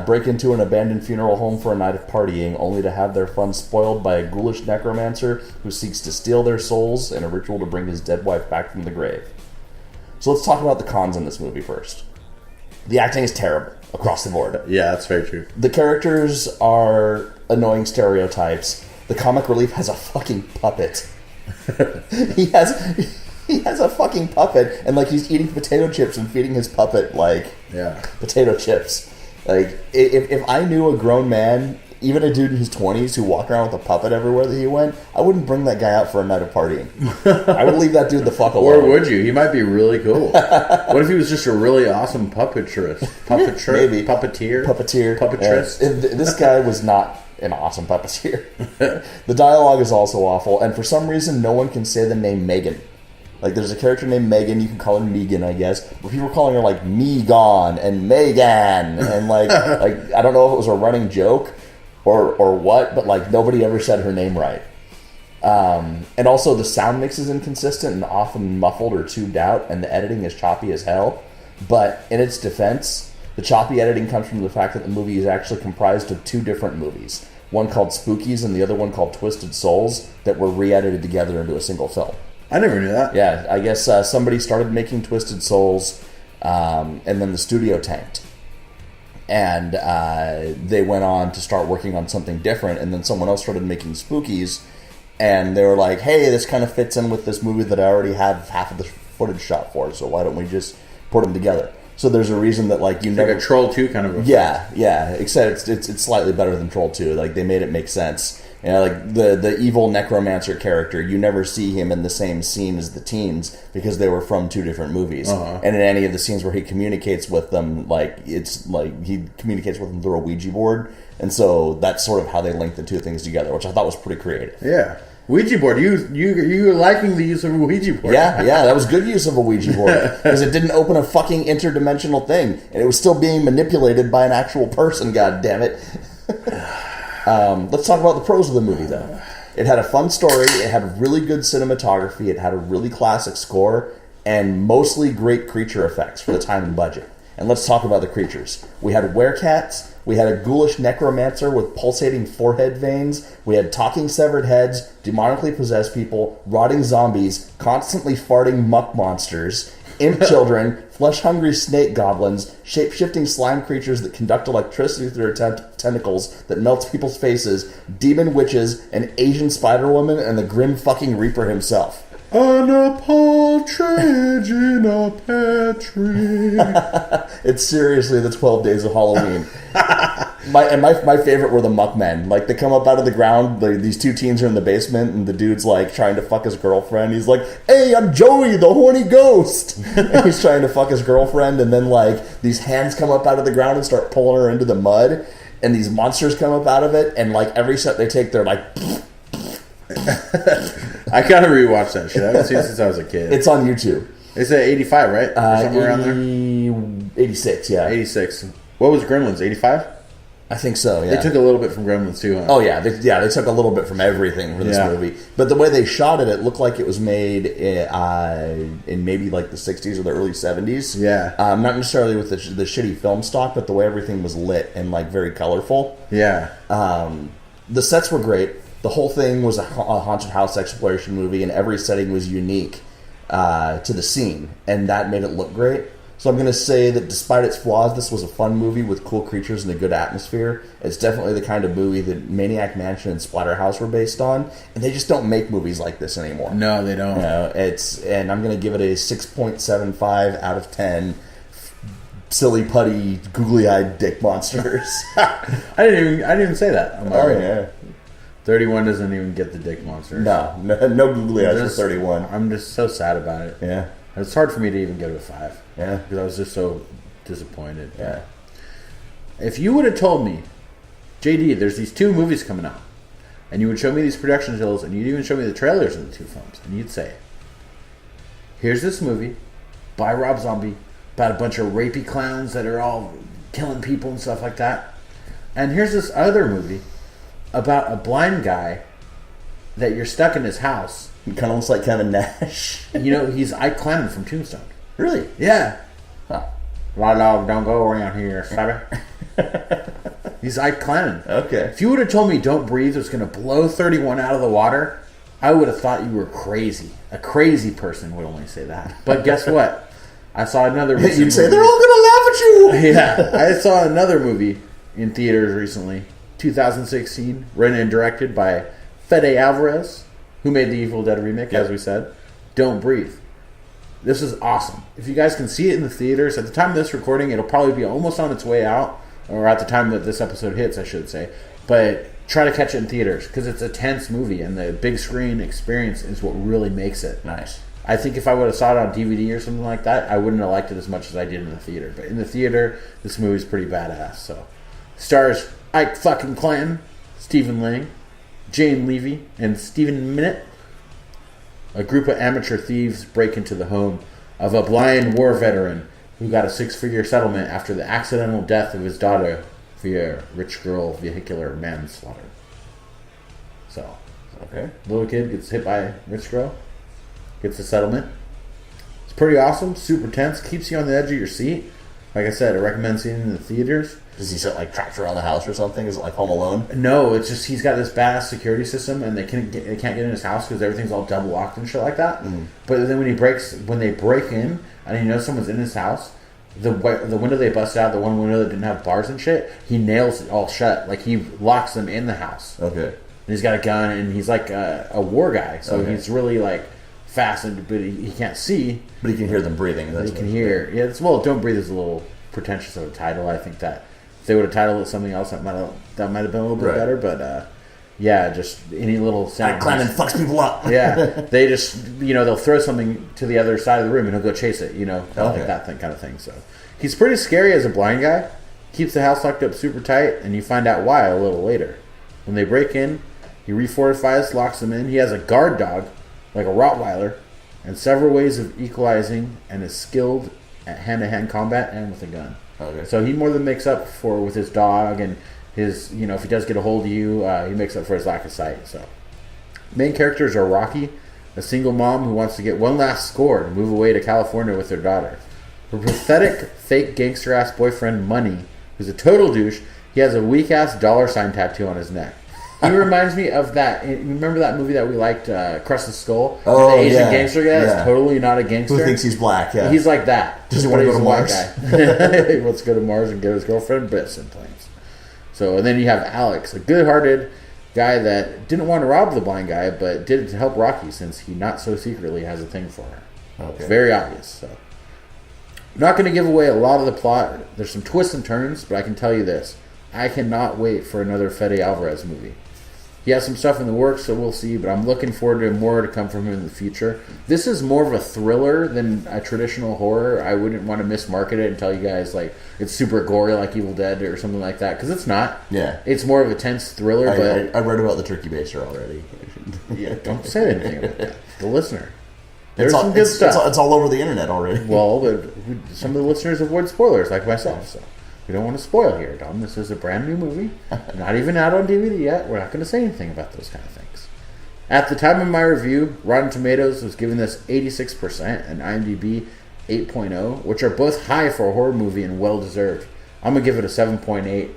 Break into an abandoned funeral home for a night of partying, only to have their fun spoiled by a ghoulish necromancer who seeks to steal their souls in a ritual to bring his dead wife back from the grave. So let's talk about the cons in this movie first. The acting is terrible across the board. Yeah, that's very true. The characters are annoying stereotypes. The comic relief has a fucking puppet. He has a fucking puppet, and he's eating potato chips and feeding his puppet potato chips. If I knew a grown man, even a dude in his 20s who walked around with a puppet everywhere that he went, I wouldn't bring that guy out for a night of partying. I would leave that dude the fuck alone. Or would you? He might be really cool. What if he was just a really awesome puppeteer? Maybe. Puppeteer? Puppetrist. Yeah. This guy was not an awesome puppeteer. The dialogue is also awful, and for some reason, no one can say the name Megan. There's a character named Megan, you can call her Megan, I guess, but people are calling her, Megan and Megan, and, I don't know if it was a running joke or what, but, nobody ever said her name right. And also, the sound mix is inconsistent and often muffled or tubed out, and the editing is choppy as hell, but in its defense, the choppy editing comes from the fact that the movie is actually comprised of 2 different movies, one called Spookies and the other one called Twisted Souls, that were re-edited together into a single film. I never knew that. Yeah, I guess somebody started making Twisted Souls, and then the studio tanked. And they went on to start working on something different, and then someone else started making Spookies, and they were like, hey, this kind of fits in with this movie that I already have half of the footage shot for, so why don't we just put them together? So there's a reason that you never... Like a Troll 2 kind of a... Yeah, except it's slightly better than Troll 2. They made it make sense. The evil necromancer character, you never see him in the same scene as the teens because they were from 2 different movies. Uh-huh. And in any of the scenes where he communicates with them, he communicates with them through a Ouija board. And so that's sort of how they link the 2 things together, which I thought was pretty creative. Yeah. Ouija board. You were liking the use of a Ouija board. Yeah, that was good use of a Ouija board because it didn't open a fucking interdimensional thing, and it was still being manipulated by an actual person. God damn it! Let's talk about the pros of the movie, though. It had a fun story. It had really good cinematography. It had a really classic score, and mostly great creature effects for the time and budget. And let's talk about the creatures. We had werecats. We had a ghoulish necromancer with pulsating forehead veins. We had talking severed heads, demonically possessed people, rotting zombies, constantly farting muck monsters, imp children, flesh-hungry snake goblins, shape-shifting slime creatures that conduct electricity through their tentacles that melts people's faces, demon witches, an Asian Spider-Woman, and the Grim fucking Reaper himself. On a partridge in a pear tree. It's seriously the 12 Days of Halloween. My favorite were the Muckmen. Like, they come up out of the ground, these two teens are in the basement, and the dude's, like, trying to fuck his girlfriend. He's like, hey, I'm Joey, the horny ghost! And he's trying to fuck his girlfriend, and then, like, these hands come up out of the ground and start pulling her into the mud, and these monsters come up out of it, and, like, every step they take, they're like... I gotta rewatch that shit. I haven't seen it since I was a kid. It's on YouTube. It's at 85, right? Or somewhere around there? 86, yeah. 86. What was Gremlins, 85? I think so, yeah. They took a little bit from Gremlins too, huh? Oh, yeah. They took a little bit from everything for this movie. But the way they shot it, it looked like it was made in maybe like the 60s or the early 70s. Yeah. Not necessarily with the shitty film stock, but the way everything was lit and like very colorful. Yeah. The sets were great. The whole thing was a haunted house exploration movie, and every setting was unique to the scene, and that made it look great. So I'm going to say that despite its flaws, this was a fun movie with cool creatures and a good atmosphere. It's definitely the kind of movie that Maniac Mansion and Splatterhouse were based on, and they just don't make movies like this anymore. No, they don't. And I'm going to give it a 6.75 out of 10. Silly putty, googly-eyed dick monsters. I didn't even say that. Yeah. 31 doesn't even get the dick monster. No googly eyes for 31. I'm just so sad about it. Yeah. It's hard for me to even give it a 5. Yeah. Because I was just so disappointed. Yeah. If you would have told me, JD, there's these 2 movies coming out, and you would show me these production deals, and you'd even show me the trailers of the 2 films, and you'd say, here's this movie by Rob Zombie about a bunch of rapey clowns that are all killing people and stuff like that. And here's this other movie about a blind guy that you're stuck in his house. He kind of looks like Kevin Nash. He's Ike Clannon from Tombstone. Really? Yeah. Huh. My dog don't go around here, Sabby. He's Ike Clannon. Okay. If you would have told me Don't Breathe was going to blow 31 out of the water, I would have thought you were crazy. A crazy person would only say that. But guess what? I saw another movie. You'd say, they're all going to laugh at you! Yeah. I saw another movie in theaters recently. 2016, written and directed by Fede Alvarez, who made the Evil Dead remake, as we said. Don't Breathe. This is awesome. If you guys can see it in the theaters, at the time of this recording, it'll probably be almost on its way out, or at the time that this episode hits, I should say. But try to catch it in theaters, because it's a tense movie, and the big screen experience is what really makes it. Nice. I think if I would have saw it on DVD or something like that, I wouldn't have liked it as much as I did in the theater. But in the theater, this movie's pretty badass. So, stars Ike fucking Clanton, Stephen Lang, Jane Levy, and Stephen Minette. A group of amateur thieves break into the home of a blind war veteran who got a 6-figure settlement after the accidental death of his daughter via rich girl vehicular manslaughter. So, okay. Little kid gets hit by a rich girl, gets a settlement. It's pretty awesome, super tense, keeps you on the edge of your seat. Like I said, I recommend seeing it in the theaters. Does he set like traps around the house or something? Is it like Home Alone? No, it's just he's got this badass security system, and they can't get in his house because everything's all double locked and shit like that. Mm. But then when they break in, and he knows someone's in his house, the window they busted out, the one window that didn't have bars and shit, he nails it all shut. Like he locks them in the house. Okay. And he's got a gun, and he's like a war guy, so he's really like fast, but he can't see. But he can hear them breathing. He can hear. Yeah, Don't Breathe is a little pretentious of a title. I think that if they would have titled it something else, that might have been a little bit better. But just any little sound. Clannon fucks people up. Yeah, they just they'll throw something to the other side of the room and he'll go chase it. Like that kind of thing. So he's pretty scary as a blind guy. Keeps the house locked up super tight, and you find out why a little later. When they break in, he refortifies, locks them in. He has a guard dog, like a Rottweiler, and several ways of equalizing, and is skilled at hand-to-hand combat and with a gun. Okay. So he more than makes up for with his dog and his, if he does get a hold of you, he makes up for his lack of sight. So, main characters are Rocky, a single mom who wants to get one last score to move away to California with her daughter. Her pathetic, fake gangster-ass boyfriend, Money, who's a total douche. He has a weak-ass dollar sign tattoo on his neck. He reminds me of that. Remember that movie that we liked, Crust the Skull? Oh, the Asian yeah. gangster guy is totally not a gangster. Who thinks he's black? Yeah. He's like that. Does he want to go to Mars? He wants to go to Mars and get his girlfriend breast implants. So, and then you have Alex, a good-hearted guy that didn't want to rob the blind guy, but did it to help Rocky since he not so secretly has a thing for her. Okay. It's very obvious. So, I'm not going to give away a lot of the plot. There's some twists and turns, but I can tell you this. I cannot wait for another Fede Alvarez movie. He has some stuff in the works, so we'll see, but I'm looking forward to more to come from him in the future. This is more of a thriller than a traditional horror. I wouldn't want to mismarket it and tell you guys like it's super gory like Evil Dead or something like that, because it's not. Yeah. It's more of a tense thriller, but... I read about the turkey baster already. Yeah, don't say anything about that. The listener. There's some good stuff. It's all over the internet already. Well, but some of the listeners avoid spoilers, like myself, so... We don't want to spoil here, Dom. This is a brand new movie. Not even out on DVD yet. We're not going to say anything about those kind of things. At the time of my review, Rotten Tomatoes was giving this 86% and IMDb 8.0, which are both high for a horror movie and well-deserved. I'm going to give it a 7.8.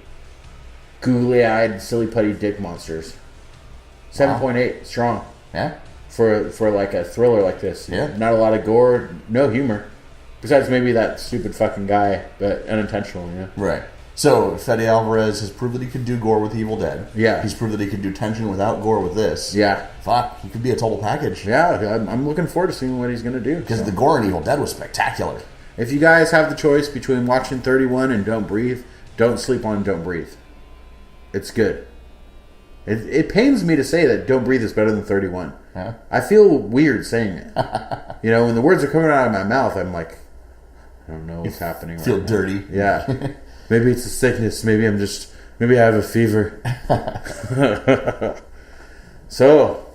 Googly-eyed, silly putty dick monsters. 7.8. Strong. Yeah? For like a thriller like this. Yeah. Not a lot of gore, no humor. Besides maybe that stupid fucking guy, but unintentional, yeah. Right. So, Fede Alvarez has proved that he could do gore with Evil Dead. Yeah. He's proved that he could do tension without gore with this. Yeah. Fuck, he could be a total package. Yeah, I'm looking forward to seeing what he's going to do. Because the gore in Evil Dead was spectacular. If you guys have the choice between watching 31 and Don't Breathe, don't sleep on Don't Breathe. It's good. It pains me to say that Don't Breathe is better than 31. Huh? I feel weird saying it. You know, when the words are coming out of my mouth, I'm like... I don't know what's happening. Feel dirty. Yeah. Maybe it's a sickness. Maybe I have a fever. So,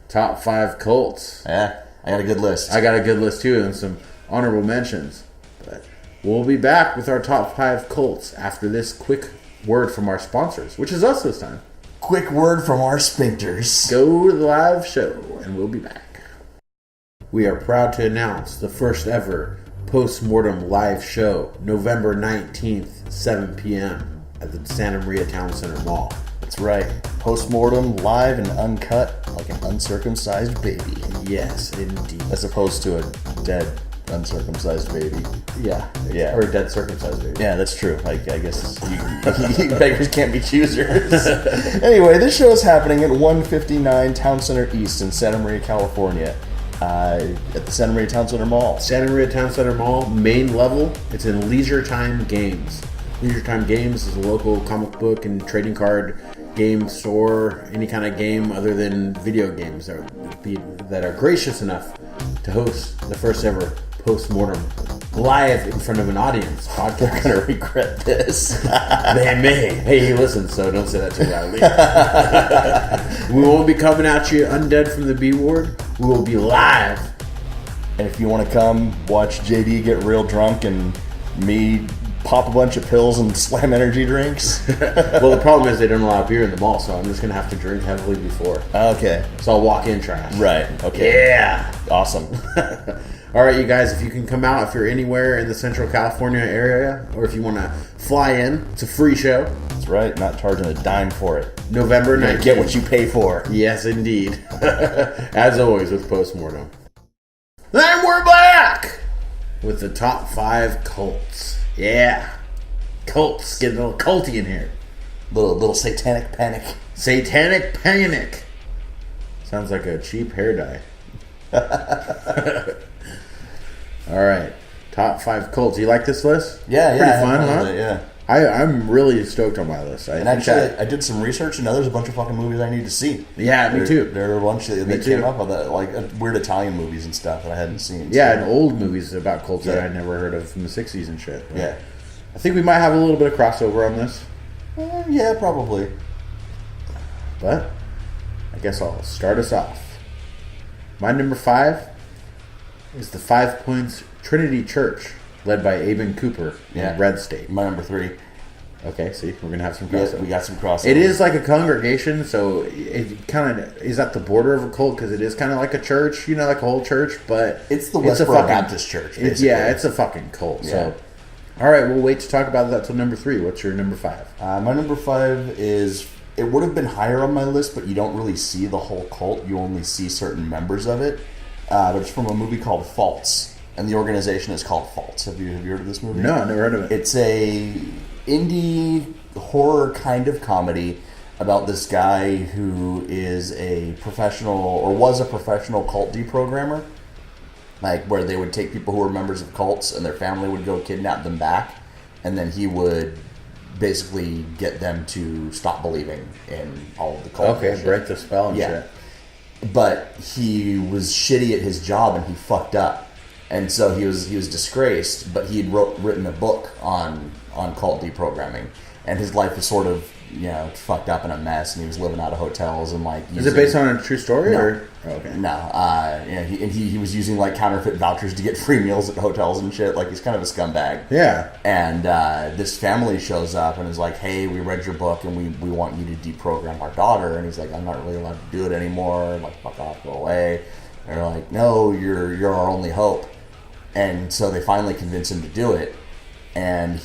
top 5 cults. Yeah, I got a good list. I got a good list too, and some honorable mentions. But we'll be back with our top 5 cults after this quick word from our sponsors, which is us this time. Quick word from our sphincters. Go to the live show, and we'll be back. We are proud to announce the first ever Post-Mortem live show, November 19th, 7 p.m. at the Santa Maria Town Center Mall. That's right. Post-Mortem live and uncut like an uncircumcised baby. Yes, indeed. As opposed to a dead uncircumcised baby. Yeah. Yeah. Or a dead circumcised baby. Yeah, that's true. I guess you beggars can't be choosers. Anyway, this show is happening at 159 Town Center East in Santa Maria, California. At the Santa Maria Town Center Mall. Santa Maria Town Center Mall, main level. It's in Leisure Time Games. Leisure Time Games is a local comic book and trading card game store. Any kind of game other than video games that are gracious enough to host the first ever Post-Mortem live in front of an audience podcast. They're going to regret this. They may. Hey, he listens, so don't say that too loudly. We won't be coming at you undead from the B ward. We will be live. And if you want to come watch JD get real drunk and me pop a bunch of pills and slam energy drinks. Well, the problem is they don't allow beer in the mall, so I'm just going to have to drink heavily before. Okay. So I'll walk in trash. Right. Okay. Yeah. Awesome. All right, you guys, if you can come out, if you're anywhere in the Central California area, or if you want to fly in, it's a free show. That's right. Not charging a dime for it. November 19th. Get what you pay for. Yes, indeed. As always with Post-Mortem. Then we're back with the top 5 cults. Yeah. Cults. Getting a little culty in here. Little satanic panic. Satanic panic. Sounds like a cheap hair dye. All right. Top 5 cults. You like this list? Yeah. Pretty fun, huh? Yeah. I'm really stoked on my list. I did some research, and now there's a bunch of fucking movies I need to see. Yeah, me too. There are a bunch that came up with that, like weird Italian movies and stuff that I hadn't seen. Yeah, and old movies about cults that I never heard of from the 60s and shit. But yeah. I think we might have a little bit of crossover on this. Yeah, probably. But I guess I'll start us off. My number 5 is the 5 Points Trinity Church, led by Aben Cooper in Red State. My number 3. Okay, see, we're going to have some crossover. Yeah, we got some crossover. It is like a congregation, so it kind of is at the border of a cult because it is kind of like a church, like a whole church, but it's the Westboro Baptist Church, basically. It's a fucking cult. Yeah. So, all right, we'll wait to talk about that till number 3. What's your number 5? My number 5 is it would have been higher on my list, but you don't really see the whole cult. You only see certain members of it. But it's from a movie called Faults, and the organization is called Faults. Have you heard of this movie? No, I never heard of it. It's a indie horror kind of comedy about this guy who is a professional, or was a professional cult deprogrammer. Like, where they would take people who were members of cults and their family would go kidnap them back, and then he would basically get them to stop believing in all of the cult. Okay, break the spell and shit. But he was shitty at his job and he fucked up. And so he was disgraced, but he had written a book on cult deprogramming. And his life was sort of, fucked up in a mess, and he was living out of hotels and like. Is it based on a true story? No. Or? Oh, okay. No. He was using like counterfeit vouchers to get free meals at hotels and shit. Like, he's kind of a scumbag. Yeah. And this family shows up and is like, "Hey, we read your book and we want you to deprogram our daughter." And he's like, "I'm not really allowed to do it anymore. Like, fuck off, go away." And they're like, "No, you're our only hope." And so they finally convince him to do it, and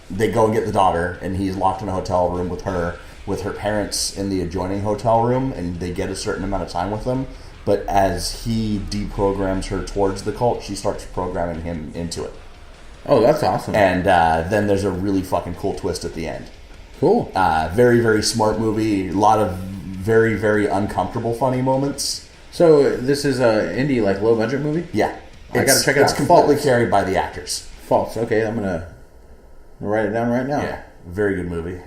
they go and get the daughter, and he's locked in a hotel room with her parents in the adjoining hotel room, and they get a certain amount of time with them. But as he deprograms her towards the cult, she starts programming him into it. Oh, that's awesome. And then there's a really fucking cool twist at the end. Cool. Very, very smart movie. A lot of very, very uncomfortable funny moments. So this is a indie, like, low-budget movie? Yeah. I gotta check it out. It's completely carried by the actors. Faults. Okay, I'm gonna write it down right now. Yeah. Very good movie.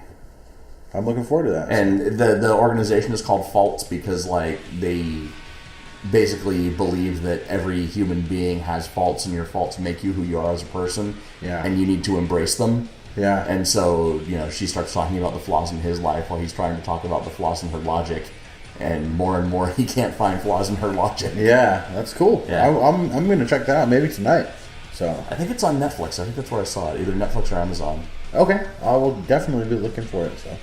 I'm looking forward to that. And the organization is called Faults because, like, they basically believe that every human being has faults, and your faults make you who you are as a person. Yeah. And you need to embrace them. Yeah. And so, she starts talking about the flaws in his life while he's trying to talk about the flaws in her logic. And more he can't find flaws in her logic. Yeah, that's cool. Yeah. I'm going to check that out maybe tonight. So I think it's on Netflix. I think that's where I saw it. Either Netflix or Amazon. Okay. I will definitely be looking for it. So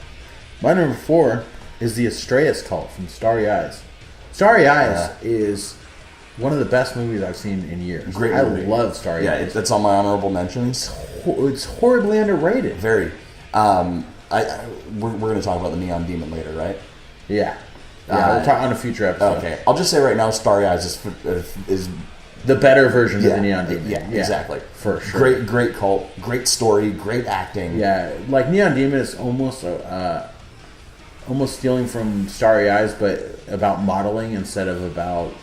my number 4 is the Astraeus Cult from Starry Eyes. Starry Eyes is one of the best movies I've seen in years. Great movie. I love Starry Eyes. That's on my honorable mentions. It's horribly underrated. Very. We're going to talk about the Neon Demon later, right? Yeah. We'll talk on a future episode. Okay. I'll just say right now, Starry Eyes is the better version of the Neon Demon. Yeah, exactly. For sure. Great cult, great story, great acting. Yeah, like Neon Demon is almost stealing from Starry Eyes, but about modeling instead of about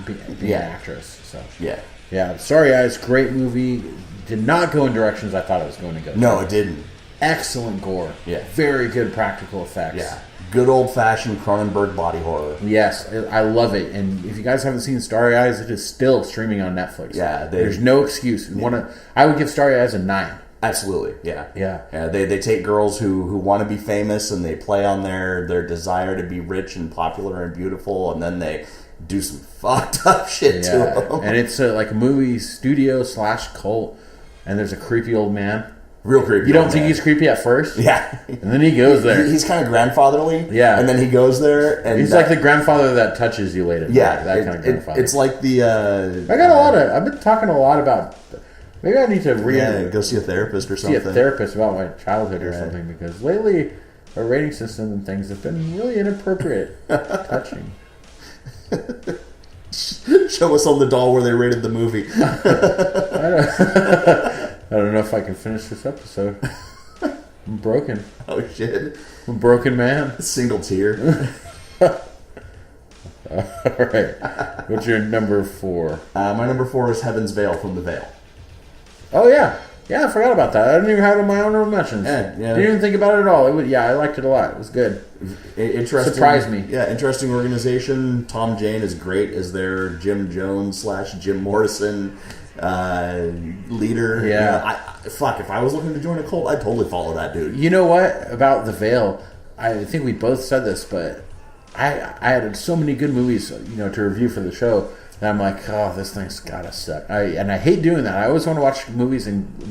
being an actress. So yeah. Starry Eyes, great movie. Did not go in directions I thought it was going to go. No, it didn't. Excellent gore. Yeah. Very good practical effects. Yeah. Good old-fashioned Cronenberg body horror. Yes, I love it. And if you guys haven't seen Starry Eyes, it is still streaming on Netflix. Yeah. There's no excuse. I would give Starry Eyes a 9. Absolutely, yeah. Yeah. They take girls who want to be famous, and they play on their desire to be rich and popular and beautiful, and then they do some fucked up shit to them. And it's like a movie studio / cult, and there's a creepy old man. Real creepy. You don't think he's creepy at first? Yeah. And then he goes there. He's kind of grandfatherly. Yeah. And then he goes there. And he's like the grandfather that touches you later. Yeah. That kind of grandfather. It's like the... I've been talking a lot about... Maybe I need to go see a therapist or something. See a therapist about my childhood or something, because lately our rating system and things have been really inappropriate touching. Show us on the doll where they rated the movie. I don't know if I can finish this episode. I'm broken. Oh, shit. I'm a broken man. Single tear. All right. What's your number 4? My number 4 is Heaven's Veil from The Veil. Oh, yeah. Yeah, I forgot about that. I didn't even have it in my honorable mentions. Yeah. Didn't even think about it at all. I liked it a lot. It was good. Interesting. Surprised me. Yeah, interesting organization. Tom Jane is great as their Jim Jones / Jim Morrison leader. Yeah. If I was looking to join a cult, I'd totally follow that dude. You know what? About The Veil, I think we both said this, but I had so many good movies, to review for the show. And I'm like, oh, this thing's gotta suck. I hate doing that. I always want to watch movies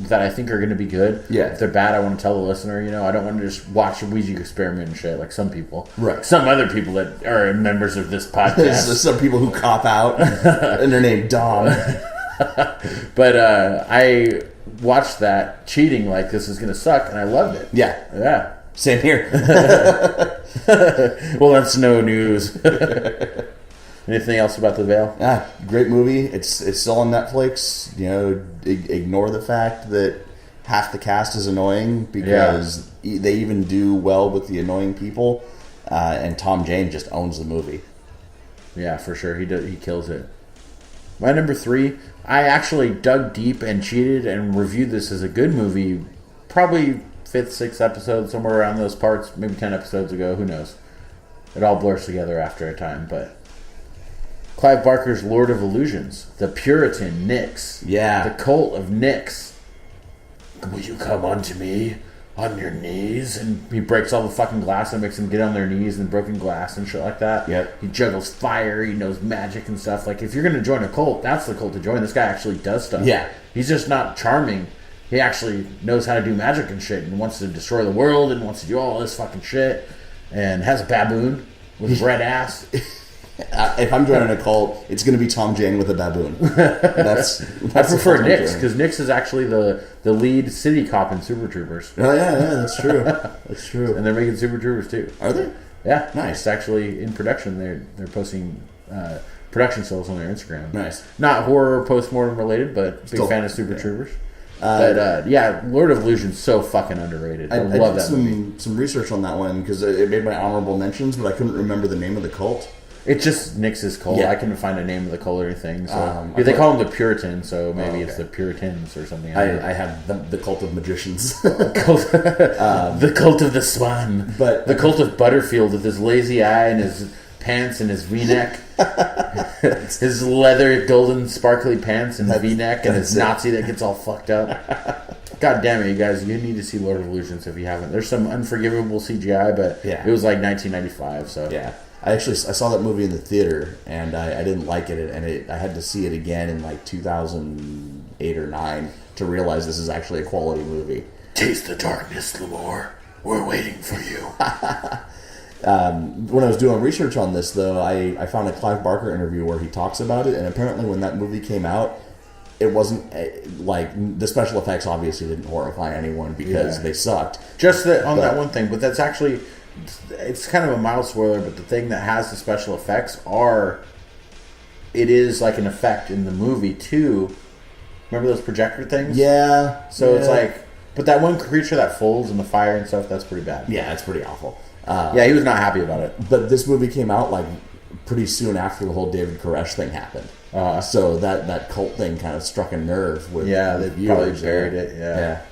that I think are going to be good. Yeah. If they're bad, I want to tell the listener. I don't want to just watch a Ouija experiment and shit like some people. Right. Some other people that are members of this podcast. There's some people who cop out, and they're named Dom. But I watched that cheating like this is going to suck, and I loved it. Yeah. Yeah. Same here. Well, that's no news. Anything else about The Veil? Great movie. It's still on Netflix. Ignore the fact that half the cast is annoying because they even do well with the annoying people. And Tom Jane just owns the movie. Yeah, for sure. He kills it. My number 3, I actually dug deep and cheated and reviewed this as a good movie. Probably 5th, 6th episode, somewhere around those parts. Maybe 10 episodes ago. Who knows? It all blurs together after a time, but... Clive Barker's Lord of Illusions. The Puritan Nyx. Yeah. The cult of Nyx. Will you come unto me on your knees? And he breaks all the fucking glass and makes them get on their knees and broken glass and shit like that. Yep. He juggles fire. He knows magic and stuff. Like, if you're going to join a cult, that's the cult to join. This guy actually does stuff. Yeah. He's just not charming. He actually knows how to do magic and shit and wants to destroy the world and wants to do all this fucking shit. And has a baboon with red ass. If I'm joining a cult, it's going to be Tom Jane with a baboon. That's I prefer Nyx, because Nyx is actually the lead city cop in Super Troopers. Oh, yeah, that's true. That's true. And they're making Super Troopers, too. Are they? Yeah. Nice. It's actually in production. They're posting production stills on their Instagram. Nice. Not horror postmortem related, but big fan of Super Troopers. But Lord of Illusion's so fucking underrated. I love that movie. Some research on that one, because it made my honorable mentions, but I couldn't remember the name of the cult. It's just Nyx's cult. Yeah. I couldn't find a name of the cult or anything. So they call them the Puritans, so maybe it's the Puritans or something. I have the cult of magicians. The cult of the swan. But the cult of Butterfield with his lazy eye and his pants and his V-neck. His leather golden sparkly pants and V-neck and his Nazi that gets all fucked up. God damn it, you guys. You need to see Lord of Illusions if you haven't. There's some unforgivable CGI, but it was like 1995, so... Yeah. I saw that movie in the theater, and I didn't like it, and I had to see it again in like 2008 or 9 to realize this is actually a quality movie. Taste the darkness, Lamore. We're waiting for you. When I was doing research on this, though, I found a Clive Barker interview where he talks about it, and apparently when that movie came out, it wasn't like the special effects obviously didn't horrify anyone because they sucked. Just that that one thing, but that's actually... It's kind of a mild spoiler, but the thing that has the special effects it is like an effect in the movie too. Remember those projector things? Yeah. So it's like, but that one creature that folds in the fire and stuff, that's pretty bad. Yeah, it's pretty awful. He was not happy about it. But this movie came out like pretty soon after the whole David Koresh thing happened. So that cult thing kind of struck a nerve with they probably buried it. Yeah.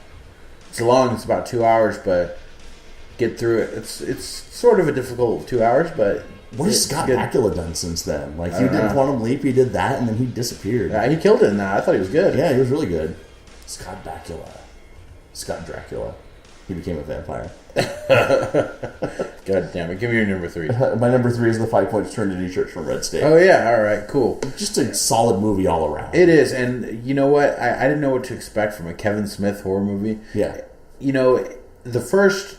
It's long. It's about 2 hours, but get through it. It's sort of a difficult 2 hours, but what has Scott Bakula done since then? Like, he did Quantum Leap, he did that, and then he disappeared. Yeah, he killed it in that. I thought he was good. Yeah, he was really good. Scott Bakula. Scott Dracula. He became a vampire. God damn it. Give me your number 3. My number 3 is The 5 Points Trinity Church from Red State. Oh, yeah. All right. Cool. Just a solid movie all around. It is. And you know what? I didn't know what to expect from a Kevin Smith horror movie. Yeah. The first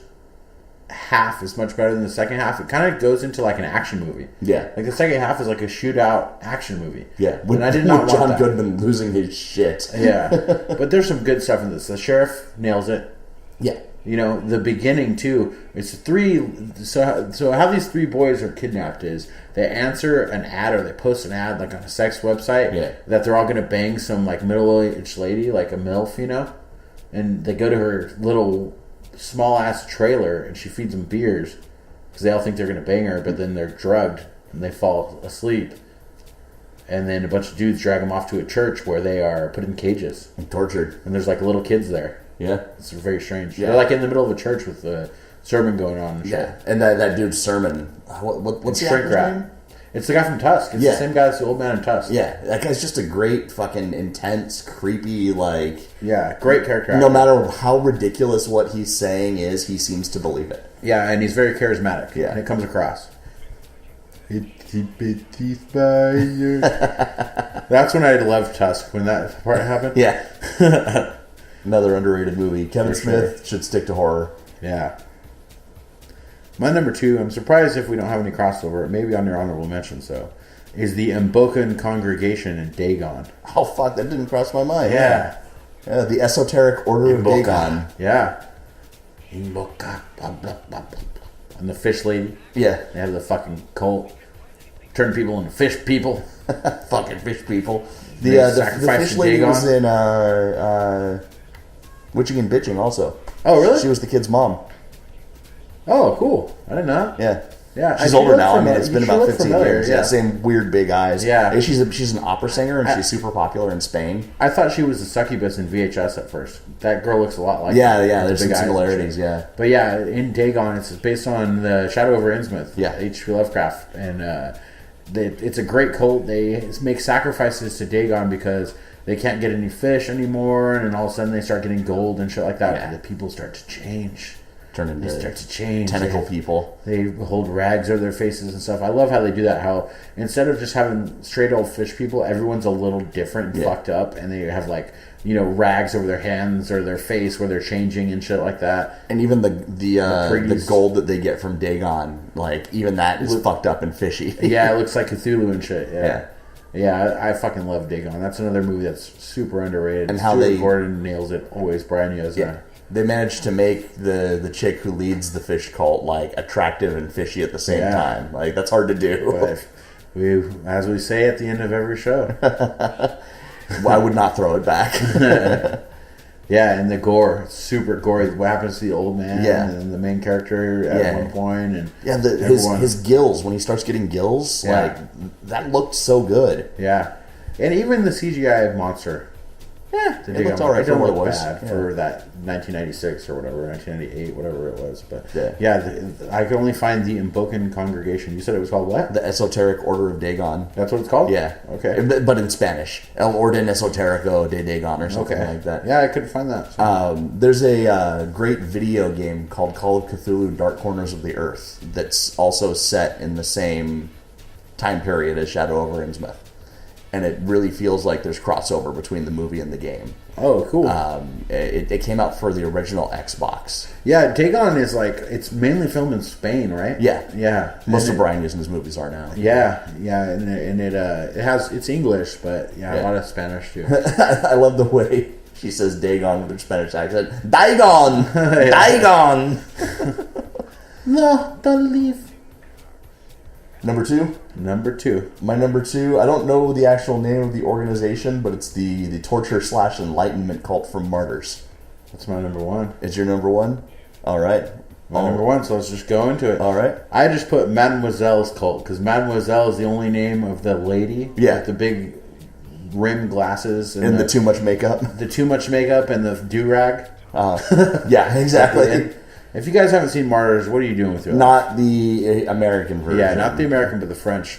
half is much better than the second half. It kind of goes into like an action movie. Yeah. Like the second half is like a shootout action movie. Yeah. And I did not want John that. Goodman losing his shit. Yeah. But there's some good stuff in this. The sheriff nails it. Yeah. The beginning too. It's 3. So how these 3 boys are kidnapped is they answer an ad or they post an ad like on a sex website that they're all going to bang some like middle-aged lady, like a MILF, and they go to her little small ass trailer and she feeds them beers because they all think they're going to bang her, but then they're drugged and they fall asleep. And then a bunch of dudes drag them off to a church where they are put in cages and tortured. And there's like little kids there. Yeah. It's very strange. Yeah. They're like in the middle of a church with the sermon going on. And yeah. And that dude's sermon. What's the actor's name? It's the guy from Tusk. It's the same guy as the old man in Tusk. Yeah. That guy's just a great fucking intense, creepy, like... Yeah, great character. No matter how ridiculous what he's saying is, he seems to believe it. Yeah, and he's very charismatic. Yeah. And it comes across. That's when I loved Tusk, when that part happened. Yeah. Another underrated movie. Kevin Smith should stick to horror. Yeah. My number 2, I'm surprised if we don't have any crossover, it may be on your honorable mention, is the Mbokan Congregation in Dagon. Oh, fuck, that didn't cross my mind. Yeah. The Esoteric Order of Dagon. Yeah. Invoca, blah, blah, blah, blah. And the fish lady. Yeah. They have the fucking cult. Turn people into fish people. Fucking fish people. They The sacrifice fish to lady Dagon. was in Witching and Bitching also. Oh, really? She was the kid's mom. Oh, cool. I didn't know. Yeah. Yeah, She's she older looked now. I mean, familiar. it's been She about looked 15 familiar, years. yeah. Yeah, same weird big eyes. Yeah. And she's an opera singer, and she's super popular in Spain. I thought she was a succubus in VHS at first. That girl looks a lot like Yeah, her, yeah. with There's the some big eyes and similarities. shit. Yeah. But yeah, in Dagon, it's based on the Shadow over Innsmouth. Yeah. H.P. Lovecraft, and it's a great cult. They make sacrifices to Dagon because they can't get any fish anymore, and all of a sudden they start getting gold and shit like that. Yeah. And the people start to change. Turn into They start to change. tentacle people. They hold rags over their faces and stuff. I love how they do that. How instead of just having straight old fish people, everyone's a little different and fucked up, and they have like rags over their hands or their face where they're changing and shit like that. And even the priests. gold that they get from Dagon, like even that is fucked up and fishy. Yeah, it looks like Cthulhu and shit. Yeah. Yeah, I fucking love Dagon. That's another movie that's super underrated. And how Stuart Gordon nails it always. Brian Yuzna. They managed to make the chick who leads the fish cult like attractive and fishy at the same time. Like that's hard to do. But as we say at the end of every show. I would not throw it back. Yeah, and the gore, it's super gory. What happens to the old man and the main character at one point, and his gills when he starts getting gills, like that looked so good. Yeah, and even the CGI monster. Yeah, it looked all right. It don't for look what it was. bad for that 1996 or whatever, 1998, whatever it was. But Yeah. I could only find the Imbocan Congregation. You said it was called what? The Esoteric Order of Dagon. That's what it's called? Yeah. Okay. But in Spanish. El Orden Esoterico de Dagon or something like that. Yeah, I couldn't find that. There's a great video game called Call of Cthulhu Dark Corners of the Earth that's also set in the same time period as Shadow over Innsmouth. And it really feels like there's crossover between the movie and the game. Oh, cool. It came out for the original Xbox. Yeah, Dagon is like, it's mainly filmed in Spain, right? Yeah. Yeah. Most of Brian Uson's movies are now. Yeah, and it's English, but a lot of Spanish too. I love the way she says Dagon with her Spanish accent. Dagon! Dagon! No, don't leave. Number two? My number two, I don't know the actual name of the organization, but it's the torture/enlightenment cult from Martyrs. That's my number one. It's your number one? All right. My number one, so let's just go into it. All right. I just put Mademoiselle's cult, because Mademoiselle is the only name of the lady. Yeah. With the big rim glasses. And the too much makeup. The too much makeup and the do-rag. Yeah, exactly. And if you guys haven't seen Martyrs, what are you doing with your life? Not the American version. Yeah, not the American, but the French.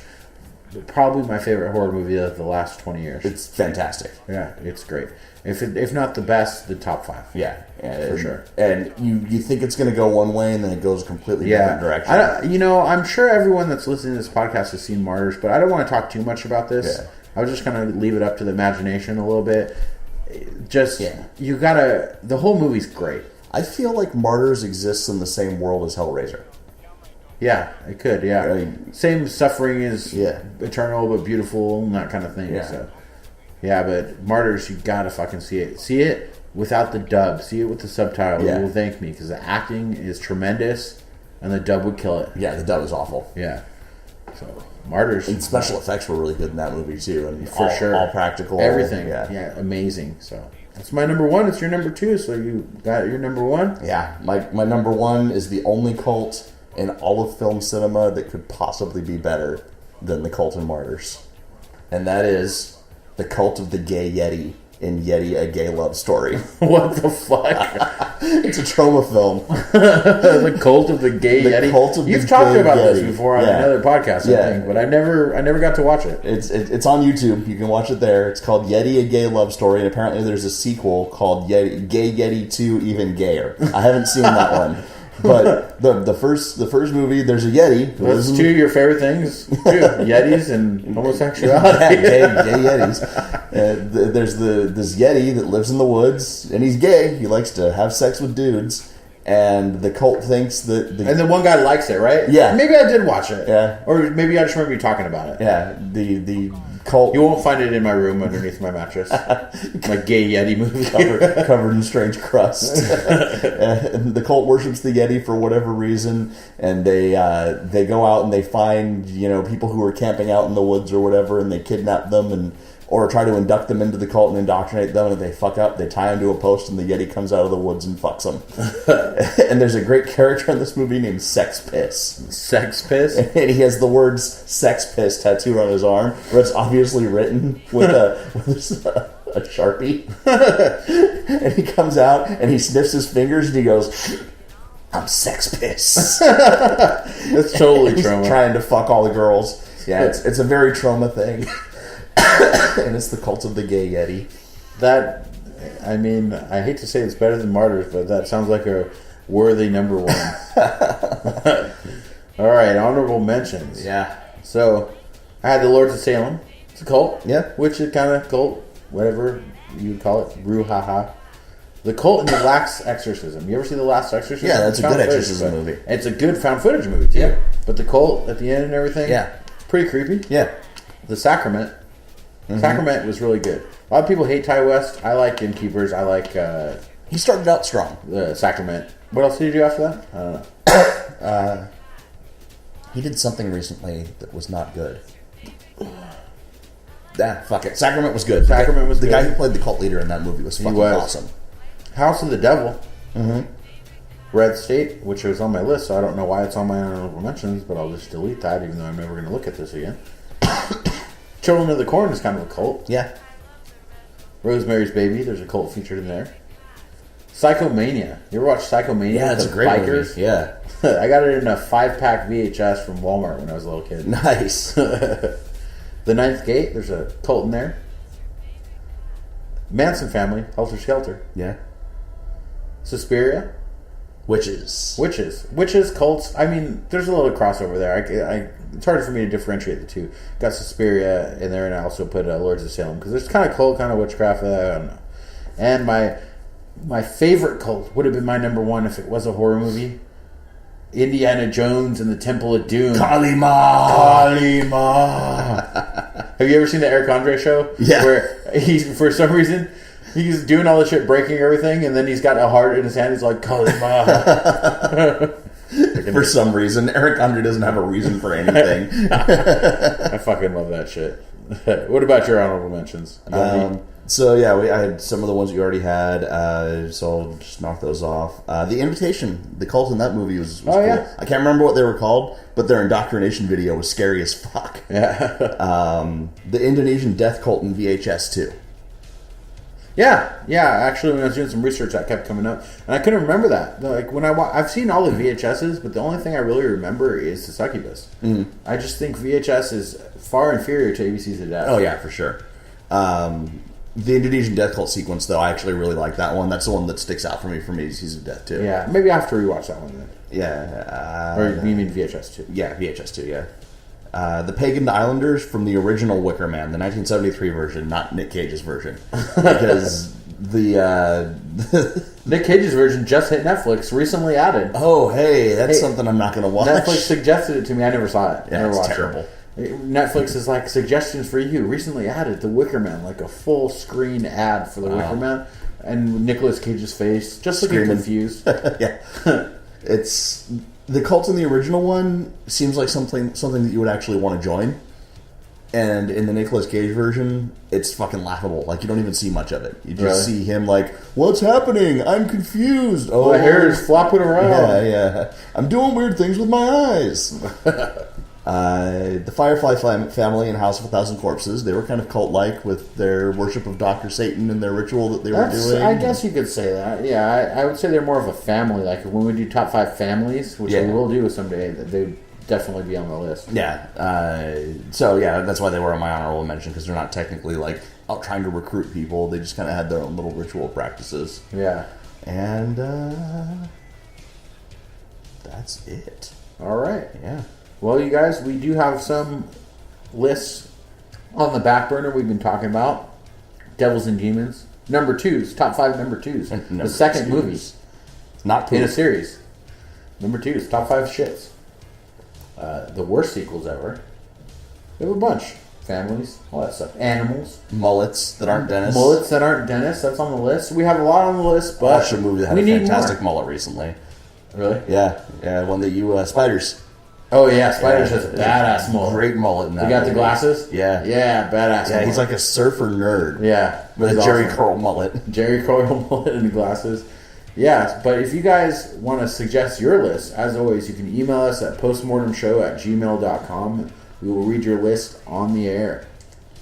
Probably my favorite horror movie of the last 20 years. It's fantastic. Yeah, it's great. If not the best, the top 5. Yeah, for sure. And you think it's going to go one way, and then it goes a completely different direction. I'm sure everyone that's listening to this podcast has seen Martyrs, but I don't want to talk too much about this. Yeah. I was just going to leave it up to the imagination a little bit. You gotta. The whole movie's great. I feel like Martyrs exists in the same world as Hellraiser. Yeah, it could. Yeah, same suffering is eternal but beautiful and that kind of thing. Yeah. So, yeah, but Martyrs, you gotta fucking see it. See it without the dub. See it with the subtitle. Yeah. You will thank me because the acting is tremendous, and the dub would kill it. Yeah, the dub is awful. Yeah. So Martyrs. And special effects were really good in that movie too, and for sure, all practical, everything. Yeah, Amazing. So that's my number one. It's your number two. So you got your number one. Yeah, my number one is the only cult in all of film cinema that could possibly be better than the cult in Martyrs, and that is the cult of the gay Yeti in Yeti: A Gay Love Story. What the fuck? It's a trauma film. The cult of the gay Yeti. Cult of You've the talked gay about Yeti. this before on another podcast, I think, but I never got to watch it. It's on YouTube. You can watch it there. It's called Yeti: A Gay Love Story, and apparently there's a sequel called Gay Yeti 2 Even Gayer. I haven't seen that one. But the first movie, there's a Yeti. Those two of your favorite things, too. Yetis and homosexuality. gay Yetis. There's this Yeti that lives in the woods, and he's gay. He likes to have sex with dudes. And the cult thinks that... And the one guy likes it, right? Yeah. Maybe I did watch it. Yeah. Or maybe I just remember you talking about it. Yeah. The cult. You won't find it in my room underneath my mattress. My gay Yeti movie. covered in strange crust. And the cult worships the Yeti for whatever reason, and they go out and they find people who are camping out in the woods or whatever, and they kidnap them or try to induct them into the cult and indoctrinate them, and if they fuck up, they tie them to a post, and the Yeti comes out of the woods and fucks them. And there's a great character in this movie named Sex Piss. Sex Piss? And he has the words Sex Piss tattooed on his arm, where it's obviously written with a Sharpie. And he comes out, and he sniffs his fingers, and he goes, I'm Sex Piss. That's totally trauma. He's trying to fuck all the girls. Yeah, it's a very trauma thing. And it's the cult of the gay Yeti. I hate to say it's better than Martyrs, but that sounds like a worthy number one. All right, honorable mentions. Yeah. So, I had the Lords of Salem. It's a cult. Yeah. Which is kind of cult, whatever you would call it. Brouhaha. The Cult and the Last Exorcism. You ever see The Last Exorcism? Yeah, that's a good exorcism movie. It's a good found footage movie, too. Yeah. But the cult at the end and everything, pretty creepy. Yeah. The Sacrament. Sacrament was really good. A lot of people hate Ty West. I like Innkeepers. I like... he started out strong. The Sacrament. What else did he do after that? I don't know. He did something recently that was not good. Fuck it. Sacrament was good. Sacrament was the good. guy who played the cult leader in that movie was fucking awesome. House of the Devil. Red State, which was on my list, so I don't know why it's on my honorable mentions, but I'll just delete that, even though I'm never going to look at this again. Children of the Corn is kind of a cult. Yeah. Rosemary's Baby, there's a cult featured in there. Psychomania. You ever watch Psychomania? Yeah, it's a great bikers? movie. Yeah. I got it in a 5-pack VHS from Walmart when I was a little kid. Nice. The Ninth Gate, there's a cult in there. Manson Family, Helter Skelter. Yeah. Suspiria. Witches, cults. I mean, there's a little crossover there. It's hard for me to differentiate the two. Got Suspiria in there, and I also put Lords of Salem because there's kind of cult, kind of witchcraft. I don't know. And my favorite cult would have been my number one if it was a horror movie. Indiana Jones and the Temple of Doom. Kalima. Have you ever seen the Eric Andre show? Yeah. Where for some reason. He's doing all this shit, breaking everything, and then he's got a heart in his hand. He's like, Kalima. For some reason, Eric Andre doesn't have a reason for anything. I fucking love that shit. What about your honorable mentions? I had some of the ones you already had, so I'll just knock those off. The Invitation, the cult in that movie was cool. Yeah. I can't remember what they were called, but their indoctrination video was scary as fuck. Yeah. The Indonesian death cult in VHS too. Yeah. Actually, when I was doing some research, that kept coming up, and I couldn't remember that. Like when I've seen all the VHSs, but the only thing I really remember is the Succubus. I just think VHS is far inferior to ABC's of Death. Oh yeah, for sure. The Indonesian death cult sequence, though, I actually really like that one. That's the one that sticks out for me from ABC's of Death too. Yeah, maybe I have to rewatch that one then. Yeah. Or you mean VHS 2? Yeah, VHS 2, yeah. The Pagan Islanders from the original Wicker Man, the 1973 version, not Nick Cage's version. Because Nick Cage's version just hit Netflix, recently added. Oh, hey, that's something I'm not going to watch. Netflix suggested it to me. I never saw it. Yeah, never watched terrible. It. Netflix is like, suggestions for you. Recently added The Wicker Man, like a full screen ad for The Wicker Man. And Nicolas Cage's face, just looking confused. Yeah. It's... The cult in the original one seems like something that you would actually want to join. And in the Nicolas Cage version, it's fucking laughable. Like, you don't even see much of it. You just see him like, what's happening? I'm confused. Oh, my hair is flopping around. Yeah. I'm doing weird things with my eyes. The Firefly family and House of a Thousand Corpses, they were kind of cult-like with their worship of Dr. Satan and their ritual that they were doing. I guess you could say that. Yeah, I would say they're more of a family. Like when we do top 5 families, which we will do someday, they'd definitely be on the list. Yeah. That's why they were on my honorable mention, because they're not technically like out trying to recruit people. They just kind of had their own little ritual practices. Yeah. And that's it. All right. Yeah. Well, you guys, we do have some lists on the back burner we've been talking about. Devils and Demons. Number 2s. Top 5 number 2s. The second movie. Not in a series. Number 2s. Top 5 shits. The worst sequels ever. We have a bunch. families, all that stuff. Animals. Mullets that aren't dentists. Mullets that aren't dentists. That's on the list. We have a lot on the list, I but watched a movie that had we a need fantastic more. mullet recently. Really? Yeah, one that you spiders. Oh yeah, Spiders has a Yeah, badass mullet. Great mullet in that. You got the movie. glasses? Yeah. Yeah, badass. Yeah, mullet. he's like a surfer nerd. Yeah, With he's a Jerry awesome. Curl mullet. Jerry Coyle mullet and the glasses. Yeah, but if you guys want to suggest your list, as always, you can email us at postmortemshow@gmail.com. We will read your list on the air.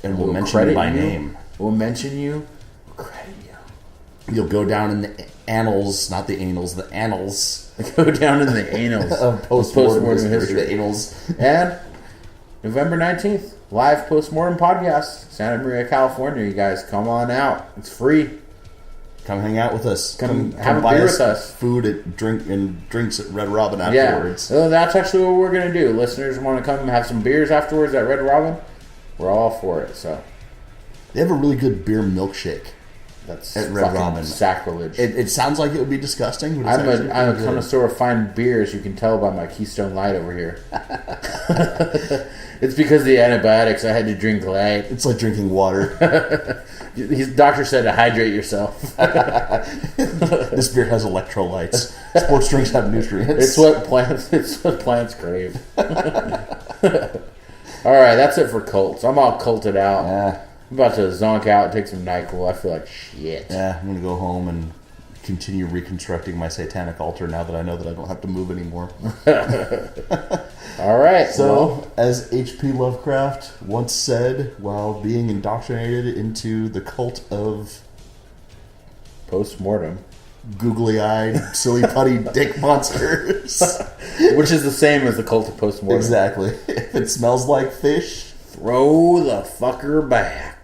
And we'll mention you by name. We'll mention you. We'll credit you. You'll go down in the annals, not the anals, the annals Go down in the annals of postmortem history. The history. annals. And November 19th, live postmortem podcast, Santa Maria, California. You guys come on out. It's free. Come hang out with us. Come have a buy beer with us. Food and drinks at Red Robin Yeah, afterwards. so that's actually what we're going to do. Listeners want to come and have some beers afterwards at Red Robin? We're all for it, so They have a really good beer milkshake. that's At Red fucking Robin. sacrilege. It sounds like it would be disgusting, but it's I'm actually a pretty good. connoisseur of fine beers. You can tell by my Keystone Light over here. It's because of the antibiotics. I had to drink light. It's like drinking water. His doctor said to hydrate yourself. This beer has electrolytes. Sports drinks have nutrients. It's what plants crave. All right, that's it for cults. I'm all culted out. Yeah. I'm about to zonk out and take some NyQuil. I feel like shit. Yeah, I'm going to go home and continue reconstructing my satanic altar now that I know that I don't have to move anymore. All right. So, as H.P. Lovecraft once said while being indoctrinated into the cult of post-mortem, googly-eyed, silly putty dick monsters. which is the same as the cult of post-mortem. Exactly. If it smells like fish, Throw the fucker back.